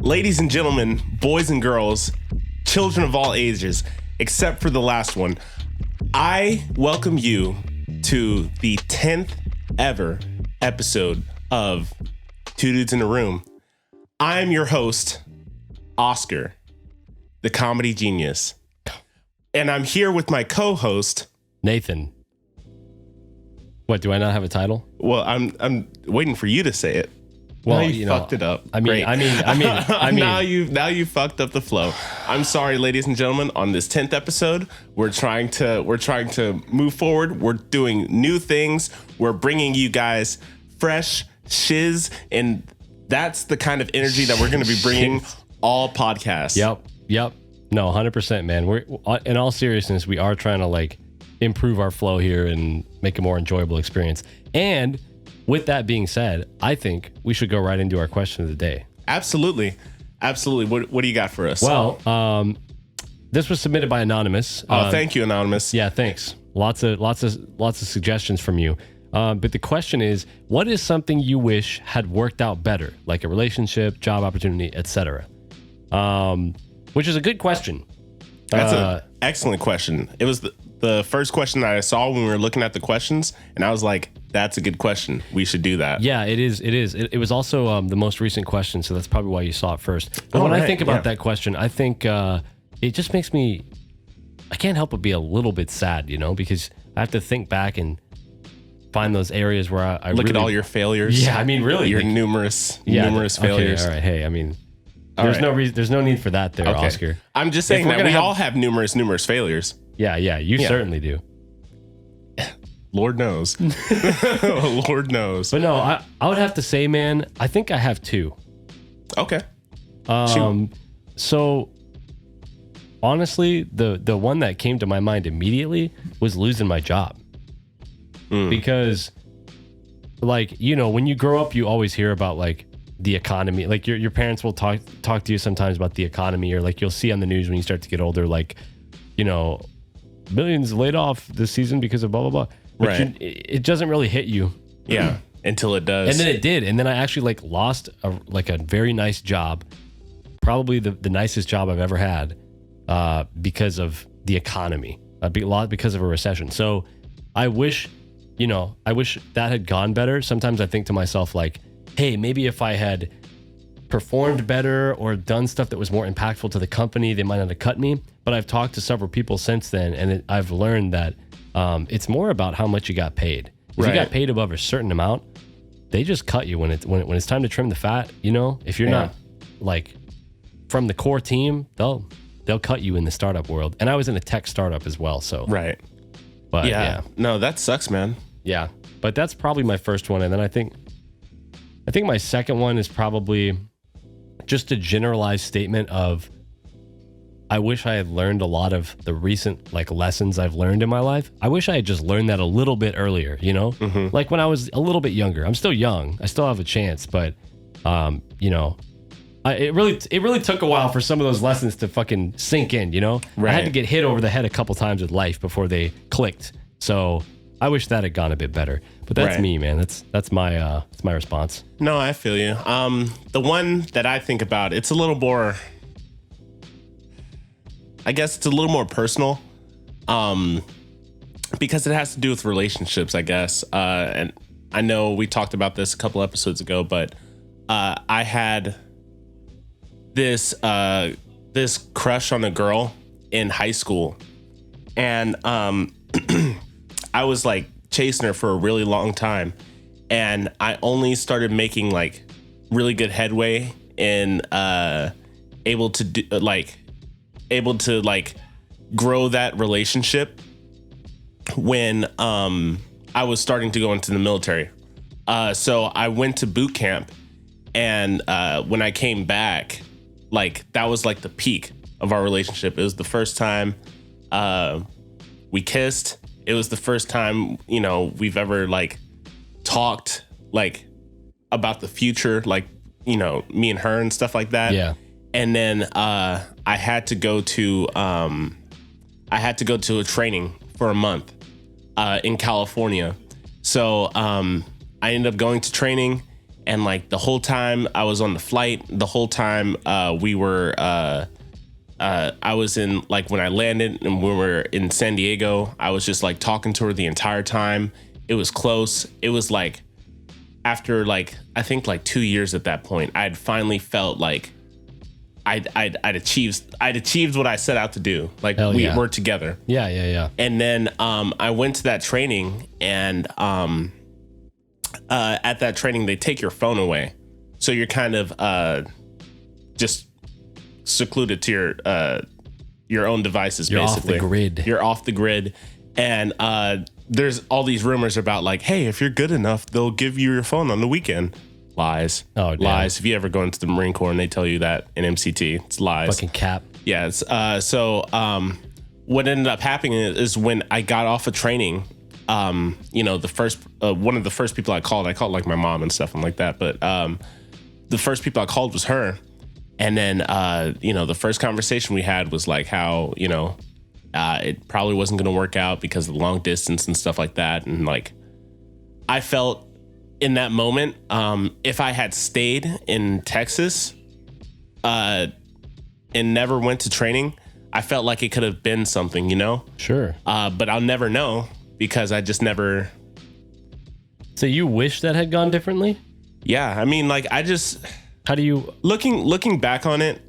Ladies and gentlemen, boys and girls, children of all ages, except for the last one, I welcome you to the 10th ever episode of Two Dudes in a Room. I'm your host, Oscar, the comedy genius. And I'm here with my co-host, Nathan. What, do I not have a title? Well, I'm waiting for you to say it. Well, now you fucked it up. I mean, now you fucked up the flow. I'm sorry, ladies and gentlemen. On this 10th episode, we're trying to move forward. We're doing new things. We're bringing you guys fresh shiz, and that's the kind of energy that we're going to be bringing all podcasts. Yep. No, 100%, man. We're in all seriousness, we are trying to improve our flow here and make a more enjoyable experience. And with that being said, I think we should go right into our question of the day. Absolutely. What do you got for us? Well, this was submitted by Anonymous. Thank you, Anonymous. Yeah, thanks. Lots of suggestions from you. But the question is, what is something you wish had worked out better, like a relationship, job opportunity, etc.? Which is a good question. That's an excellent question. It was the first question that I saw when we were looking at the questions, and I was like, that's a good question. We should do that. Yeah, it is. It was also the most recent question, so that's probably why you saw it first. But when I think about that question, I think it just makes me, I can't help but be a little bit sad, because I have to think back and find those areas where I look really, at all your failures. Yeah, I mean, really. Your numerous failures. Okay, all right. Hey, I mean, there's no need for that there, okay. Oscar. I'm just saying that we all have numerous failures. Yeah, you certainly do. Lord knows. Lord knows. But no, I would have to say, man, I think I have two. Okay. So honestly, the one that came to my mind immediately was losing my job. Because when you grow up, you always hear about the economy. Your parents will talk to you sometimes about the economy, or you'll see on the news when you start to get older, millions laid off this season because of blah, blah, blah. But right. It doesn't really hit you. Yeah. Until it does. And then it did. And then I actually lost a very nice job. Probably the nicest job I've ever had because of the economy. A lot because of a recession. So I wish that had gone better. Sometimes I think to myself hey, maybe if I had performed better or done stuff that was more impactful to the company, they might not have cut me. But I've talked to several people since then, and I've learned that it's more about how much you got paid. If you got paid above a certain amount, they just cut you when it's time to trim the fat. If you're not from the core team, they'll cut you in the startup world. And I was in a tech startup as well, so right. But yeah, no, that sucks, man. Yeah, but that's probably my first one, and then I think my second one is probably just a generalized statement of, I wish I had learned a lot of the recent lessons I've learned in my life. I wish I had just learned that a little bit earlier, Mm-hmm. When I was a little bit younger. I'm still young. I still have a chance, but it really took a while for some of those lessons to fucking sink in, Right. I had to get hit over the head a couple times with life before they clicked. So I wish that had gone a bit better. But that's me, man. That's my response. No, I feel you. The one that I think about, it's a little more, I guess it's a little more personal, because it has to do with relationships, I guess. And I know we talked about this a couple episodes ago, but I had this crush on a girl in high school, and I was chasing her for a really long time, and I only started making really good headway in able to grow that relationship when I was starting to go into the military. So I went to boot camp, and when I came back, that was the peak of our relationship. It was the first time we kissed. It was the first time, we've ever talked about the future, me and her and stuff like that. Yeah. And then I had to go to a training for a month in California. So I ended up going to training, And like the whole time I was on the flight, the whole time I was in, like when I landed and we were in San Diego, I was just like talking to her the entire time. It was close. It was like after like, I think like 2 years at that point, I had finally felt like I'd achieved what I set out to do. Like we were together. Yeah. And then I went to that training, and at that training they take your phone away, so you're kind of just secluded to your own devices. You're basically off the grid. You're off the grid, and there's all these rumors about like, hey, if you're good enough, they'll give you your phone on the weekend. Lies. Oh, damn. Lies. If you ever go into the Marine Corps and they tell you that in MCT, it's lies. Fucking cap. Yeah. So what ended up happening is when I got off of training, the first one of the first people I called like my mom and stuff and like that. But the first people I called was her. And then, the first conversation we had was like how, it probably wasn't going to work out because of the long distance and stuff like that. And like, I felt in that moment, if I had stayed in Texas and never went to training, I felt like it could have been something, Sure. But I'll never know because I just never. So you wish that had gone differently? Yeah. I mean, like, I just. How do you. Looking back on it,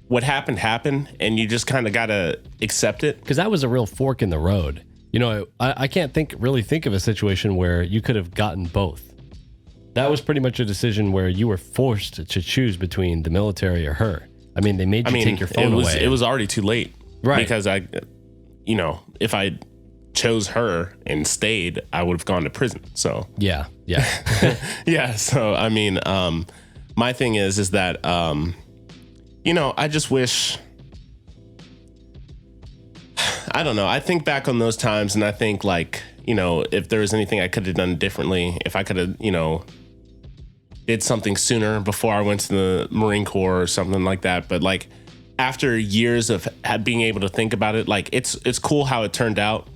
what happened, and you just kind of got to accept it. Because that was a real fork in the road. I can't really think of a situation where you could have gotten both. That was pretty much a decision where you were forced to choose between the military or her. I mean, they made you take your phone away. It was already too late. Right. Because if I chose her and stayed, I would have gone to prison. So yeah. yeah. So I mean, my thing is that I just wish. I don't know. I think back on those times and I think like, if there was anything I could have done differently, if I could have, did something sooner before I went to the Marine Corps or something like that. But like after years of being able to think about it, like it's cool how it turned out.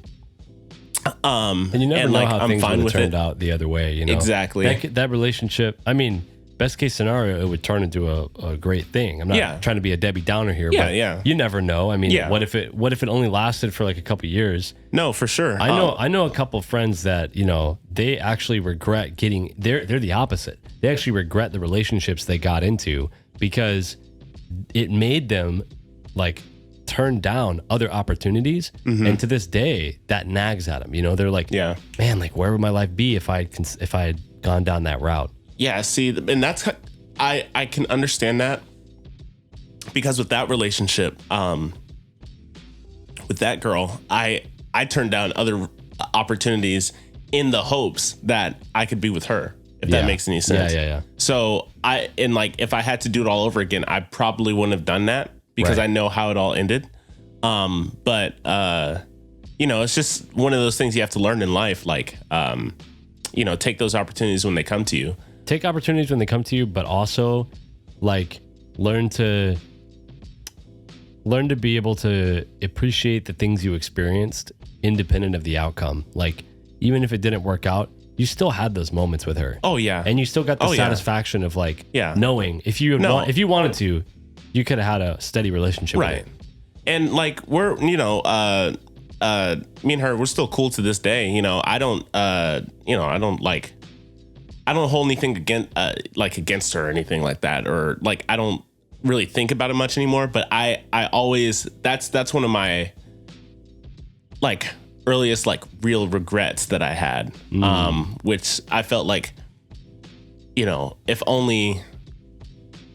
And you never know how things would have turned out the other way, Exactly. That relationship, I mean, best case scenario, it would turn into a great thing. I'm not trying to be a Debbie Downer here, but you never know. I mean, what if it only lasted for like a couple years? No, for sure. I know a couple of friends that, they actually regret they're the opposite. They actually regret the relationships they got into because it made them like turn down other opportunities. Mm-hmm. And to this day, that nags at them. They're like, man, like where would my life be if I had gone down that route? Yeah, see, and that's I can understand that because with that relationship, with that girl, I turned down other opportunities in the hopes that I could be with her, if that makes any sense. Yeah. So if I had to do it all over again, I probably wouldn't have done that because I know how it all ended. But it's just one of those things you have to learn in life. Like, take those opportunities when they come to you. Take opportunities when they come to you, but also like learn to be able to appreciate the things you experienced independent of the outcome. Like even if it didn't work out, you still had those moments with her. Oh yeah. And you still got the satisfaction of like knowing if you wanted to, you could have had a steady relationship with her. And like we're, me and her, we're still cool to this day. I don't hold anything against her or anything like that, or like I don't really think about it much anymore. But I always that's one of my like earliest like real regrets that I had, which I felt like, if only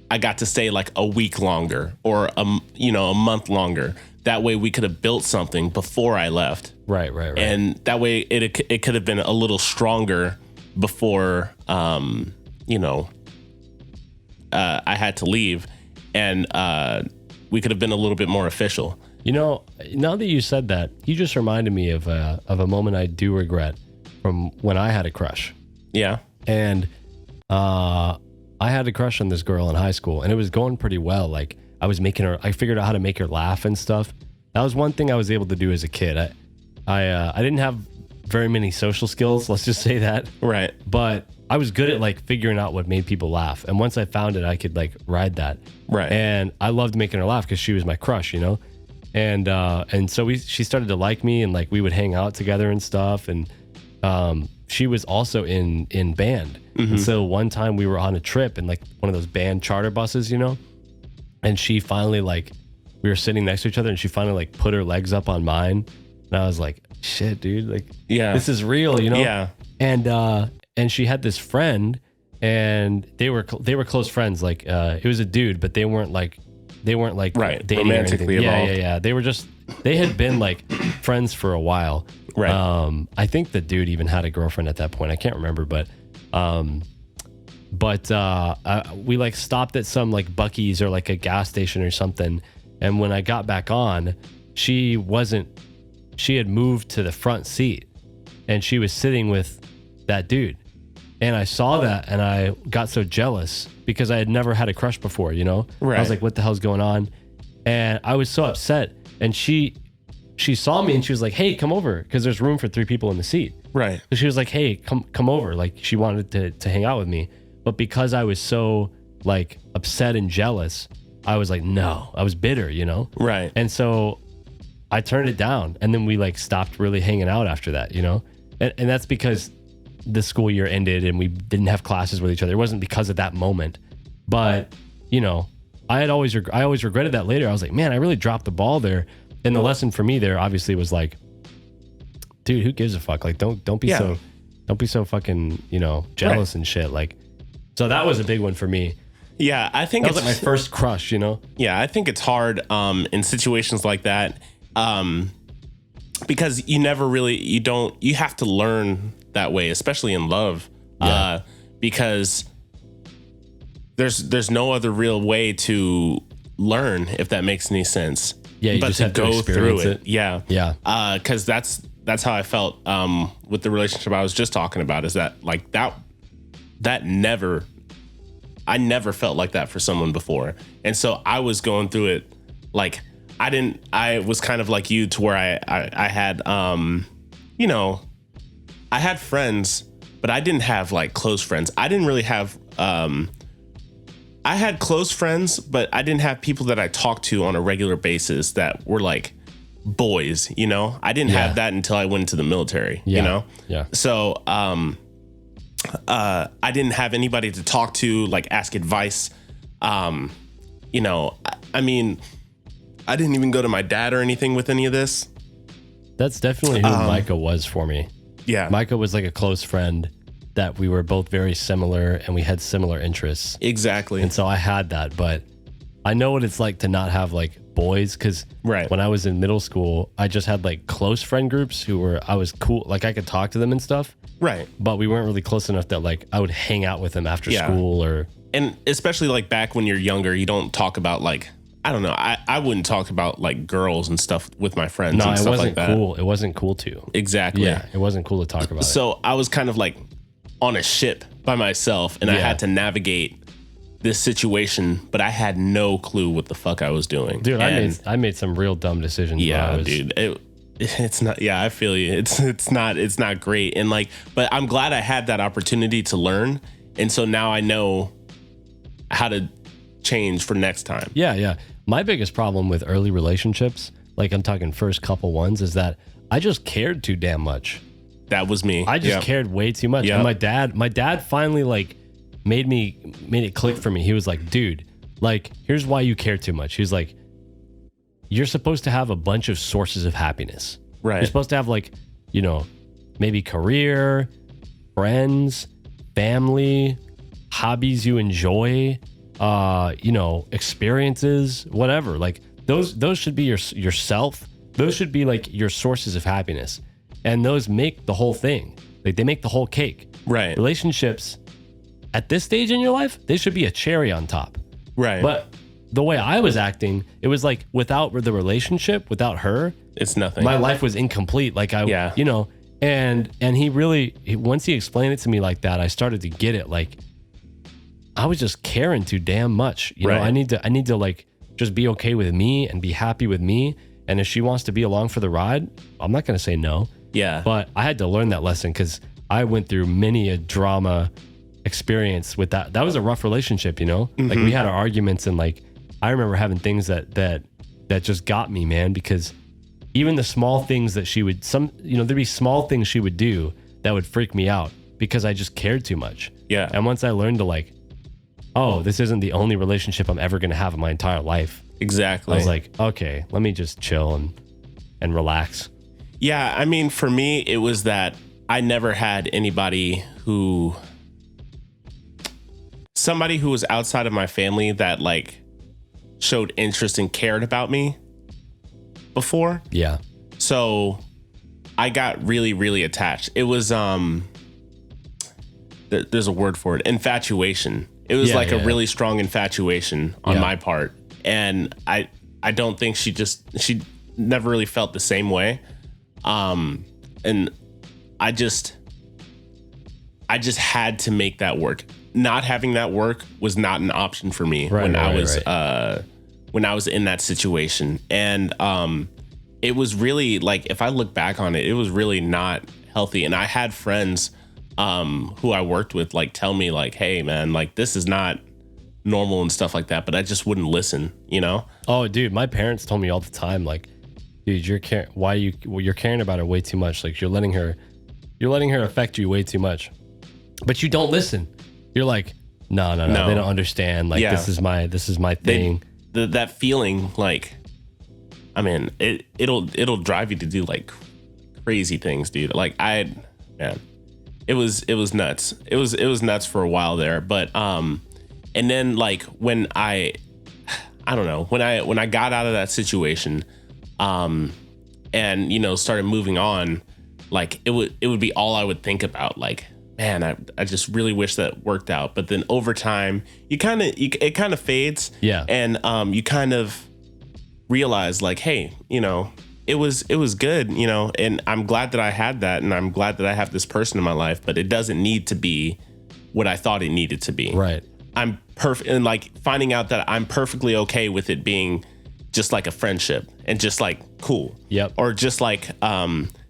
I got to stay like a week longer or a month longer. That way we could have built something before I left. Right. And that way it could have been a little stronger before, I had to leave, and we could have been a little bit more official. Now that you said that, you just reminded me of a moment I do regret from when I had a crush. Yeah. And I had a crush on this girl in high school, and it was going pretty well. Like I figured out how to make her laugh and stuff. That was one thing I was able to do as a kid. I didn't have very many social skills. Let's just say that. Right. But I was good at like figuring out what made people laugh. And once I found it, I could like ride that. Right. And I loved making her laugh because she was my crush, you know? And so she started to like me, and like we would hang out together and stuff. And she was also in band. Mm-hmm. And so one time we were on a trip in like one of those band charter buses, you know? And she finally like, we were sitting next to each other, and she finally like put her legs up on mine. And I was like, shit, dude, like, this is real, you know? Yeah. And she had this friend, and they were close friends. Like, it was a dude, but they weren't like right. dating romantically or anything. involved. Yeah. They had been like friends for a while. Right. I think the dude even had a girlfriend at that point. I can't remember, but we like stopped at some like Buc-ee's or like a gas station or something. And when I got back on, she had moved to the front seat, and she was sitting with that dude. And I saw that, and I got so jealous because I had never had a crush before, you know? Right. I was like, what the hell's going on? And I was so upset. And she saw me, and she was like, hey, come over, because there's room for 3 people in the seat. Right. So she was like, hey, come over. Like, she wanted to hang out with me. But because I was so like upset and jealous, I was like, no, I was bitter, you know? Right. And so I turned it down, and then we like stopped really hanging out after that, you know? And that's because the school year ended and we didn't have classes with each other. It wasn't because of that moment, but you know, I always regretted that later. I was like, man, I really dropped the ball there. And the lesson for me there obviously was like, dude, who gives a fuck? Like, don't be so fucking, you know, jealous and shit. Like, so that was a big one for me. Yeah, I think that was like my first crush, you know? Yeah, I think it's hard in situations like that because you never really, you have to learn that way, especially in love, because there's no other real way to learn, if that makes any sense. Yeah, you but just to have to go experience through it. Yeah. Because that's how I felt with the relationship I was just talking about. Is that like that never. I never felt like that for someone before. And so I was going through it like I was kind of like you, to where I had, you know, I had friends, but I didn't have like close friends. I didn't really have, I had close friends, but I didn't have people that I talked to on a regular basis that were like boys, you know? I didn't have that until I went into the military, you know? Yeah. So, I didn't have anybody to talk to, like ask advice. You know, I mean, I didn't even go to my dad or anything with any of this. That's definitely who Micah was for me. Yeah. Micah was like a close friend that we were both very similar, and we had similar interests. Exactly. And so I had that, but I know what it's like to not have like boys, because when I was in middle school, I just had like close friend groups I was cool, like I could talk to them and stuff. Right. But we weren't really close enough that like I would hang out with them after school or. And especially like back when you're younger, you don't talk about like, I don't know. I wouldn't talk about like girls and stuff with my friends. No, and it stuff wasn't like that. cool. It wasn't cool to. Exactly. Yeah, it wasn't cool to talk about it. So I was kind of like on a ship by myself, and I had to navigate this situation, but I had no clue what the fuck I was doing. Dude, I made some real dumb decisions. Yeah, dude. It's not. Yeah, I feel you. It's not great. And like, but I'm glad I had that opportunity to learn, and so now I know how to change for next time. Yeah. My biggest problem with early relationships, like I'm talking first couple ones, is that I just cared too damn much. That was me. I just cared way too much. And my dad finally like made it click for me. He was like, dude, like, here's why you care too much. He's like, you're supposed to have a bunch of sources of happiness. Right. You're supposed to have like, you know, maybe career, friends, family, hobbies you enjoy, you know, experiences, whatever. Like those should be yourself. Those should be like your sources of happiness. And those make the whole thing. Like they make the whole cake. Right. Relationships at this stage in your life, they should be a cherry on top. Right. But the way I was acting, it was like without the relationship, without her, it's nothing. My life was incomplete. Like you know, and once he explained it to me like that, I started to get it. Like I was just caring too damn much. You know, I need to like just be okay with me and be happy with me. And if she wants to be along for the ride, I'm not going to say no. Yeah. But I had to learn that lesson because I went through many a drama experience with that. That was a rough relationship, you know? Mm-hmm. Like we had our arguments, and like I remember having things that just got me, man, because even the small things that she would there'd be small things she would do that would freak me out because I just cared too much. Yeah. And once I learned to like, oh, this isn't the only relationship I'm ever going to have in my entire life. Exactly. I was like, okay, let me just chill and relax. Yeah, I mean, for me, it was that I never had somebody who was outside of my family that like showed interest and cared about me before. Yeah. So I got really, really attached. It was, there's a word for it, infatuation. It was a really strong infatuation on my part. And I don't think she never really felt the same way. And I just had to make that work. Not having that work was not an option for me when I was in that situation. And it was really like, if I look back on it, it was really not healthy. And I had friends who I worked with like tell me like, hey man, like this is not normal and stuff like that, but I just wouldn't listen, you know? Oh dude, my parents told me all the time, like, dude, you're caring about her way too much. Like you're letting her affect you way too much, but you don't listen. You're like, no, they don't understand. Like this is my thing. That feeling, like, I mean, it'll drive you to do like crazy things, dude. Like it was nuts. It was nuts for a while there, but and then like when I don't know, when I got out of that situation, and started moving on, like it would be all I would think about, like, man, I just really wish that worked out. But then over time, it kind of fades. Yeah. And you kind of realize like, hey, it was good, and I'm glad that I had that, and I'm glad that I have this person in my life, but it doesn't need to be what I thought it needed to be. Right. I'm perfect. And like finding out that I'm perfectly okay with it being just like a friendship and just like cool. Yep. Or just like,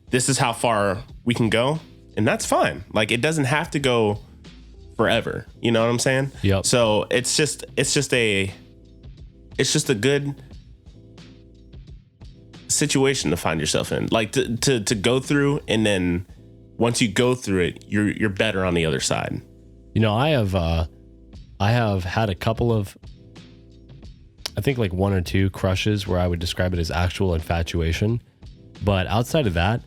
this is how far we can go. And that's fine. Like it doesn't have to go forever. You know what I'm saying? Yep. So it's just a good situation to find yourself in, like to go through. And then once you go through it, you're better on the other side. I have had a couple of, I think like one or two crushes where I would describe it as actual infatuation. But outside of that,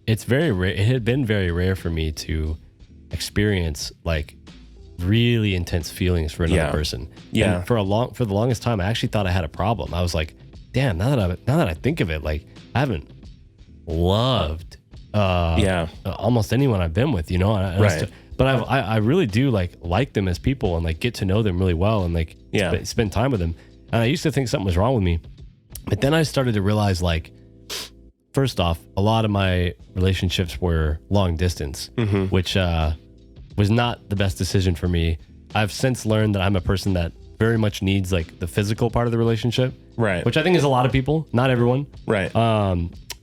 it's very rare. It had been very rare for me to experience like really intense feelings for another person. Yeah. And for the longest time, I actually thought I had a problem. I was like, damn, now that I think of it, like I haven't loved almost anyone I've been with, right. But I really do like them as people and like get to know them really well and like spend time with them. And I used to think something was wrong with me, but then I started to realize, like, first off, a lot of my relationships were long distance, which was not the best decision for me. I've since learned that I'm a person that very much needs like the physical part of the relationship, right? Which I think is a lot of people, not everyone, right?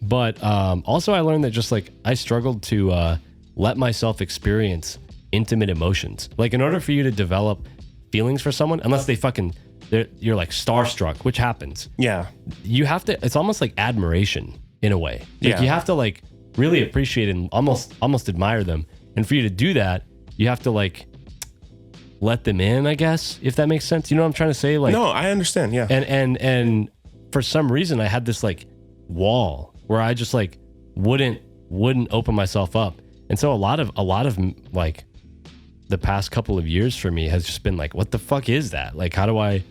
But also I learned that just like I struggled to let myself experience intimate emotions. Like in order for you to develop feelings for someone, unless you're like starstruck, which happens. Yeah. You have to, it's almost like admiration in a way. Like you have to like really appreciate and almost admire them. And for you to do that, you have to like let them in, I guess, if that makes sense. You know what I'm trying to say? Like, no, I understand. Yeah. And for some reason I had this like wall where I just like wouldn't open myself up. And so a lot of like the past couple of years for me has just been like, what the fuck is that? Like, how do I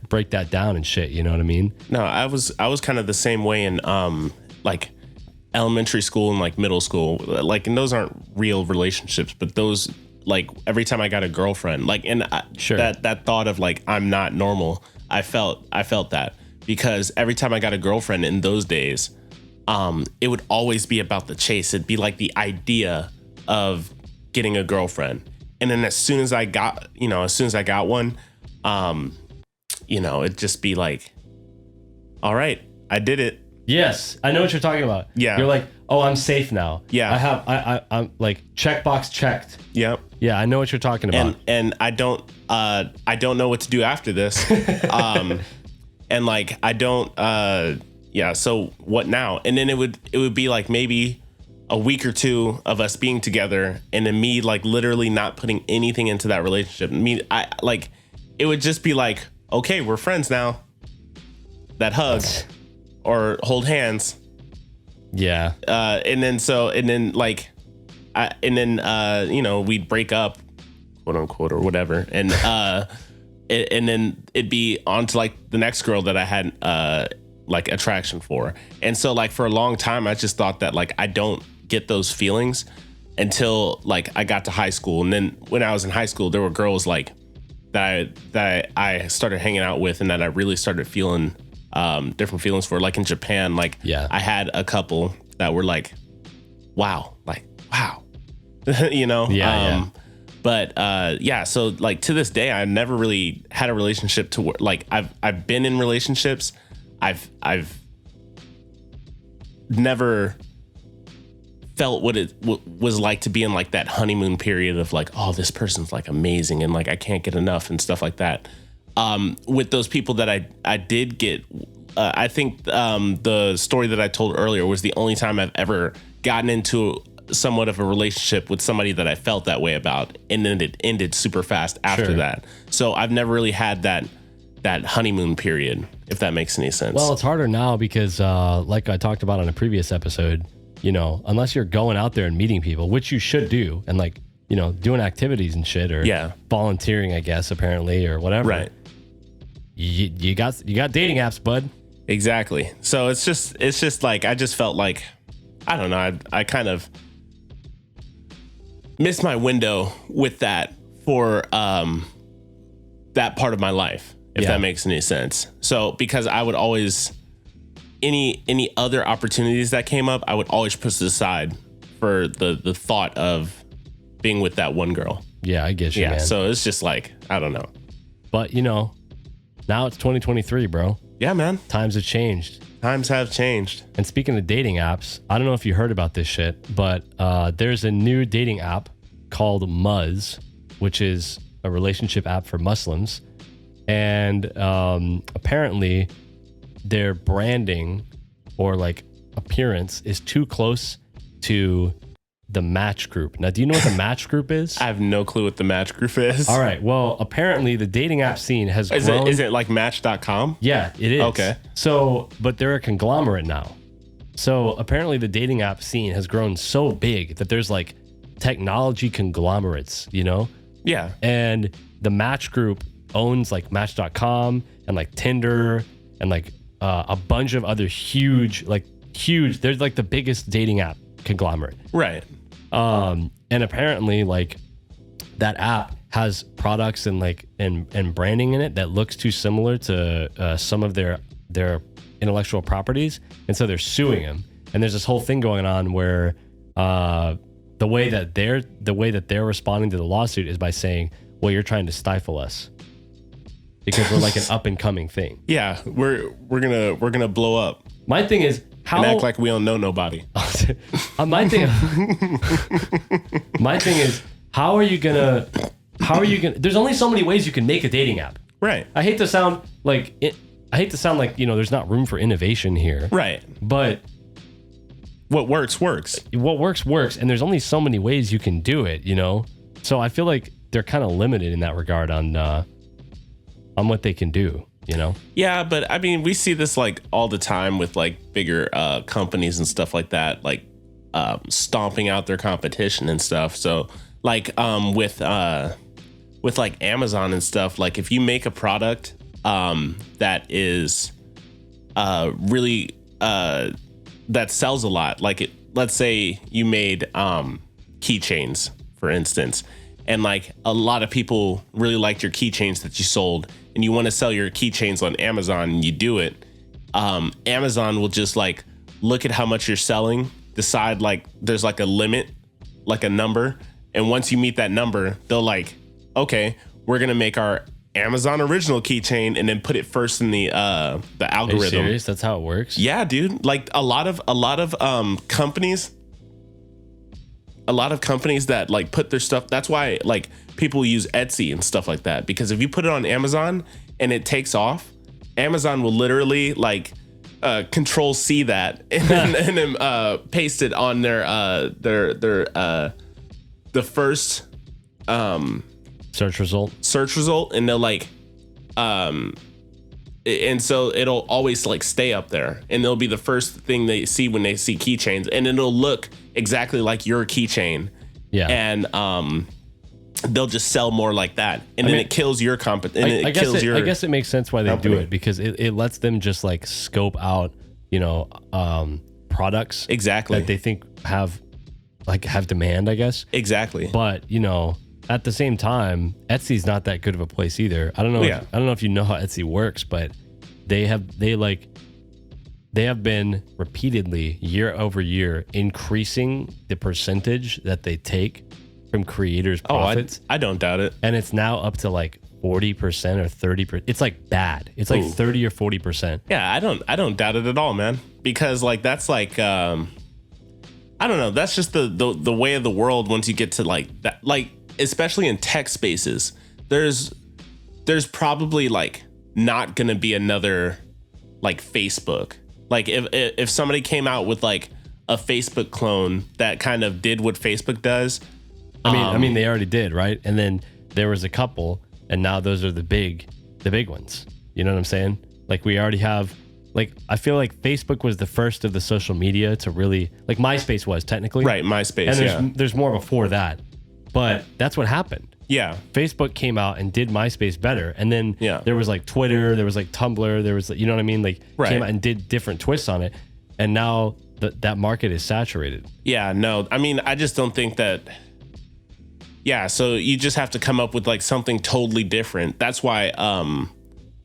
break that down and shit? You know what I mean? No, I was kind of the same way in like elementary school and like middle school. Like, and those aren't real relationships, but those, like, every time I got a girlfriend, like, and that thought of like, I'm not normal. I felt that because every time I got a girlfriend in those days, it would always be about the chase. It'd be like the idea of getting a girlfriend. And then as soon as I got one, it'd just be like, all right, I did it. Yes, I know what you're talking about. Yeah. You're like, oh, I'm safe now. Yeah. I'm like, checkbox checked. Yep. Yeah, I know what you're talking about. And I don't know what to do after this. And like, I don't, yeah. So what now? And then it would be like maybe a week or two of us being together, and then me like literally not putting anything into that relationship. It would just be like, okay, we're friends now. That hug or hold hands. Yeah. And then we'd break up, quote unquote, or whatever. And, and then it'd be on to like the next girl that I had, like attraction for. And so like for a long time, I just thought that like, I don't get those feelings until like I got to high school. And then when I was in high school, there were girls like that I started hanging out with and that I really started feeling different feelings for. Like in Japan, like I had a couple that were like, wow, you know? But so like to this day, I never really had a relationship to like I've been in relationships. I've never felt what it was like to be in like that honeymoon period of like, oh, this person's like amazing and like I can't get enough and stuff like that. With those people that I did get, I think the story that I told earlier was the only time I've ever gotten into somewhat of a relationship with somebody that I felt that way about, and then it ended super fast after that. So I've never really had that honeymoon period, if that makes any sense. Well, it's harder now because like I talked about on a previous episode, you know, unless you're going out there and meeting people, which you should do, and like, you know, doing activities and shit, or volunteering, I guess, apparently, or whatever. Right. You got dating apps, bud. Exactly. So it's just like, I just felt like, I don't know, I kind of missed my window with that for that part of my life, if that makes any sense. So because I would always, any other opportunities that came up, I would always push it aside for the thought of being with that one girl. Yeah, I get you, man. So it's just like, I don't know. But, you know, now it's 2023, bro. Yeah, man. Times have changed. Times have changed. And speaking of dating apps, I don't know if you heard about this shit, but there's a new dating app called Muzz, which is a relationship app for Muslims. And apparently their branding or like appearance is too close to the Match Group. Now, do you know what the Match Group is? I have no clue what the Match Group is. All right. Well, apparently the dating app scene has grown. Is it like Match.com? Yeah, it is. Okay. So, but they're a conglomerate now. So apparently the dating app scene has grown so big that there's like technology conglomerates, you know? Yeah. And the Match Group owns like Match.com and like Tinder and like a bunch of other huge, they're like the biggest dating app conglomerate. Right. And apparently like that app has products and like and branding in it that looks too similar to some of their intellectual properties, and so they're suing him. And there's this whole thing going on where the way that they're responding to the lawsuit is by saying, well, you're trying to stifle us because we're like an up and coming thing. Yeah, we're gonna blow up. My thing is how and act like we don't know nobody. my thing is how are you gonna there's only so many ways you can make a dating app. Right. I hate to sound like, you know, there's not room for innovation here. Right. But what works. What works, and there's only so many ways you can do it, you know? So I feel like they're kind of limited in that regard on what they can do, you know? Yeah, but I mean, we see this like all the time with like bigger companies and stuff like that, like stomping out their competition and stuff. So like with like Amazon and stuff, like if you make a product that is really that sells a lot, like let's say you made keychains, for instance, and like a lot of people really liked your keychains that you sold, and you want to sell your keychains on Amazon, and you do it, Amazon will just like look at how much you're selling, decide like there's like a limit, like a number, and once you meet that number, they'll like, okay, we're gonna make our Amazon original keychain and then put it first in the algorithm. Are you serious? That's how it works? Yeah, dude. Like a lot of companies that like put their stuff. That's why like people use Etsy and stuff like that, because if you put it on Amazon and it takes off, Amazon will literally like control C that and then paste it on their the first search result, and they'll like and so it'll always like stay up there, and it'll be the first thing they see when they see keychains, and it'll look exactly like your keychain. Yeah. And they'll just sell more like that, and then it kills your I guess it makes sense why they company. do it, because it lets them just like scope out, products exactly that they think have demand, I guess. Exactly. But at the same time, Etsy's not that good of a place either. I don't know. I don't know if you know how Etsy works, but they have been repeatedly year over year increasing the percentage that they take from creators' profits. I don't doubt it. And it's now up to like 40% or 30%. It's like bad. It's like 30 or 40%. Yeah, I don't doubt it at all, man. Because like that's like I don't know. That's just the way of the world once you get to like that, like especially in tech spaces. There's probably like not gonna be another like Facebook. Like if somebody came out with like a Facebook clone that kind of did what Facebook does. I mean, they already did, right? And then there was a couple, and now those are the big ones. You know what I'm saying? Like we already have, like I feel like Facebook was the first of the social media to really, like MySpace was technically. Right, MySpace. And there's more before that, but that's what happened. Yeah. Facebook came out and did MySpace better, and then there was like Twitter, there was like Tumblr, there was, you know what I mean? Like came out and did different twists on it, and now that market is saturated. Yeah, no, I mean, I just don't think that. Yeah, so you just have to come up with like something totally different. That's why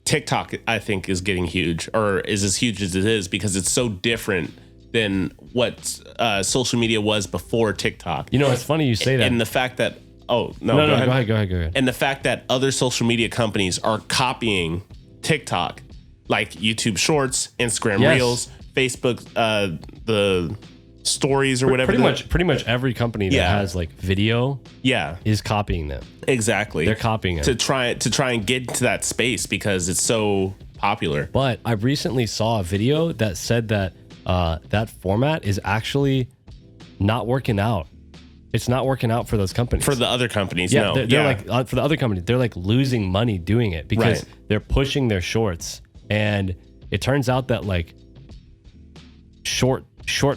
TikTok, I think, is getting huge, or is as huge as it is, because it's so different than what social media was before TikTok. It's funny you say that. And the fact that go ahead. And the fact that other social media companies are copying TikTok, like YouTube Shorts, Instagram Reels, Facebook, the stories or whatever. Pretty much every company that has like video is copying them. Exactly. They're copying it to try and get into that space because it's so popular. But I recently saw a video that said that that format is actually not working out. It's not working out for those companies. For the other companies, they're like for the other companies, they're like losing money doing it because they're pushing their shorts, and it turns out that like short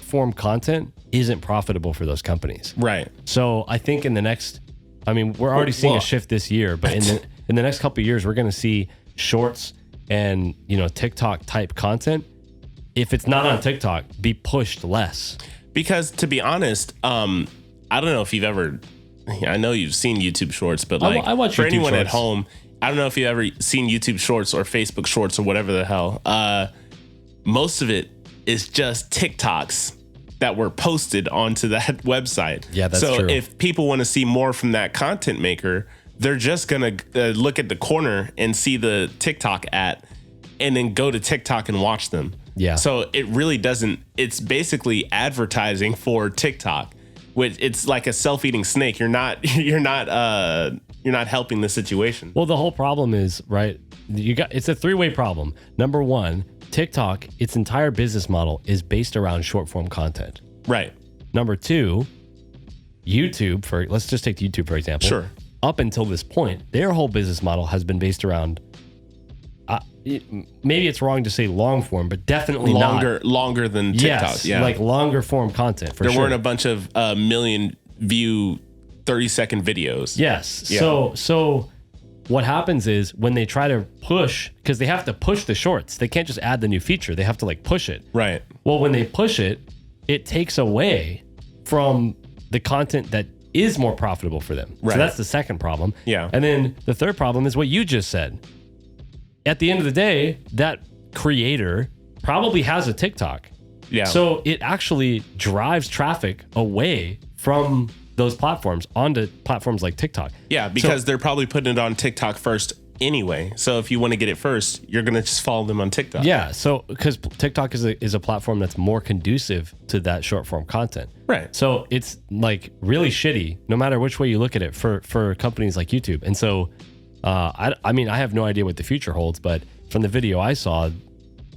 form content isn't profitable for those companies. Right. So I think in the next, we're already seeing a shift this year, but in the next couple of years, we're going to see shorts and TikTok type content, if it's not on TikTok, be pushed less. Because to be honest, I don't know if you've ever, I know you've seen YouTube Shorts, but like I watch for YouTube anyone Shorts at home, I don't know if you've ever seen YouTube Shorts or Facebook Shorts or whatever the hell. Most of it is just TikToks that were posted onto that website. Yeah, that's true. So if people want to see more from that content maker, they're just going to look at the corner and see the TikTok ad and then go to TikTok and watch them. Yeah. So it really doesn't, it's basically advertising for TikTok, which it's like a self-eating snake. You're not helping the situation. Well, the whole problem is, right, it's a three-way problem. Number one, TikTok, its entire business model is based around short form content. Right. Number two, YouTube, let's just take YouTube for example. Sure. Up until this point, their whole business model has been based around, maybe it's wrong to say long form, but definitely longer than TikTok. Yes, like longer form content for sure. There weren't a bunch of million view 30-second videos. Yes. Yeah. So what happens is when they try to push, because they have to push the shorts, they can't just add the new feature. They have to like push it. Right. Well, when they push it, it takes away from the content that is more profitable for them. Right. So that's the second problem. Yeah. And then the third problem is what you just said. At the end of the day, that creator probably has a TikTok. Yeah. So it actually drives traffic away from those platforms onto platforms like TikTok. Yeah, because they're probably putting it on TikTok first anyway. So if you want to get it first, you're gonna just follow them on TikTok. Yeah. So because TikTok is a platform that's more conducive to that short form content. Right. So it's like really shitty, no matter which way you look at it, for companies like YouTube. And so, I mean, I have no idea what the future holds, but from the video I saw,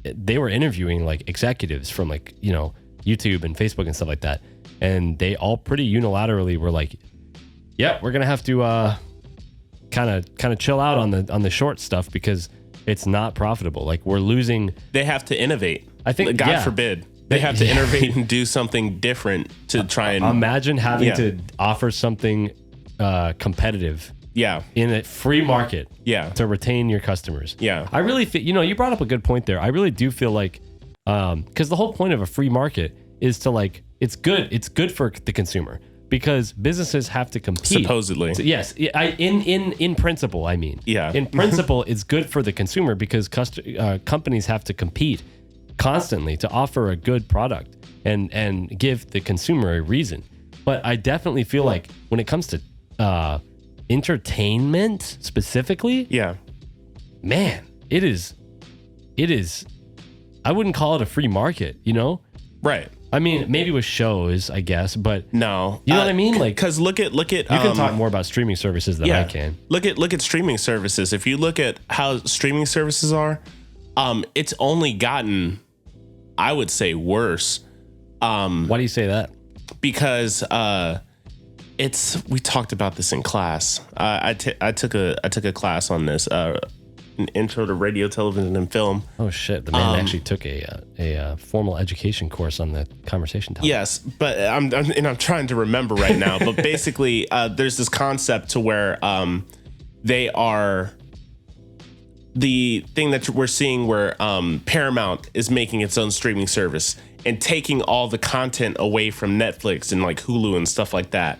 they were interviewing like executives from like, you know, YouTube and Facebook and stuff like that. And they all pretty unilaterally were like, yeah, we're going to have to kind of chill out on the short stuff because it's not profitable. Like we're losing. They have to innovate. I think, God forbid. They have to innovate and do something different to try and imagine having to offer something competitive. Yeah. In a free market. Yeah. To retain your customers. Yeah. I really feel, you know, you brought up a good point there. I really do feel like, because the whole point of a free market is to like, it's good for the consumer because businesses have to compete. Supposedly. So, yes. In principle, I mean. Yeah. In principle, it's good for the consumer because companies have to compete constantly to offer a good product and give the consumer a reason. But I definitely feel like when it comes to entertainment specifically, yeah, man, it is I wouldn't call it a free market, you know? Right. I mean, maybe with shows, I guess, but no, you know what I mean? Like, because look at you can talk more about streaming services than I can. Look at streaming services. If you look at how streaming services are, it's only gotten, I would say, worse. Why do you say that? Because we talked about this in class. I took a class on this, an intro to radio, television, and film. Oh shit! The man actually took a formal education course on the conversation topic. Yes, but I'm trying to remember right now. But basically, there's this concept to where they are the thing that we're seeing where Paramount is making its own streaming service and taking all the content away from Netflix and like Hulu and stuff like that.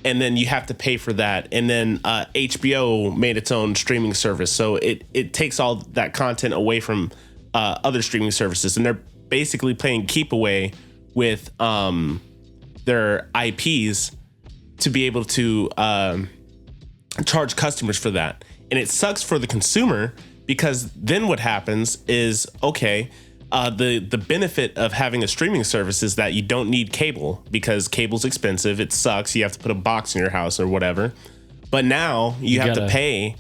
And then you have to pay for that. And then HBO made its own streaming service. So it takes all that content away from other streaming services. And they're basically playing keep away with their IPs to be able to charge customers for that. And it sucks for the consumer because then what happens is, okay, the benefit of having a streaming service is that you don't need cable because cable's expensive. It sucks. You have to put a box in your house or whatever. But now you have to pay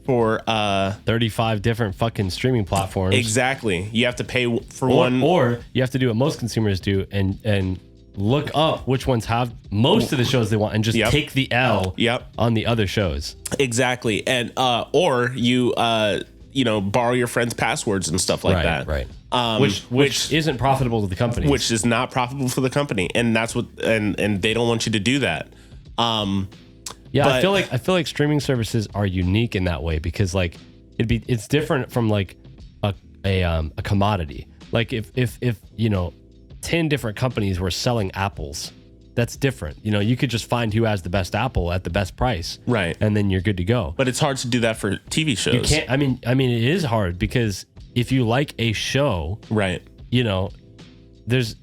for 35 different fucking streaming platforms. Exactly. You have to pay for one, or you have to do what most consumers do and look up which ones have most of the shows they want and just take the L on the other shows. Exactly. And or you borrow your friends' passwords and stuff like that. Right. Which isn't profitable to the company. Which is not profitable for the company, and that's what and they don't want you to do that. I feel like streaming services are unique in that way because like it's different from like a commodity. Like if 10 different companies were selling apples, that's different. You know, you could just find who has the best apple at the best price. Right. And then you're good to go. But it's hard to do that for TV shows. You can't, I mean, it is hard because if you like a show, right, you know, there's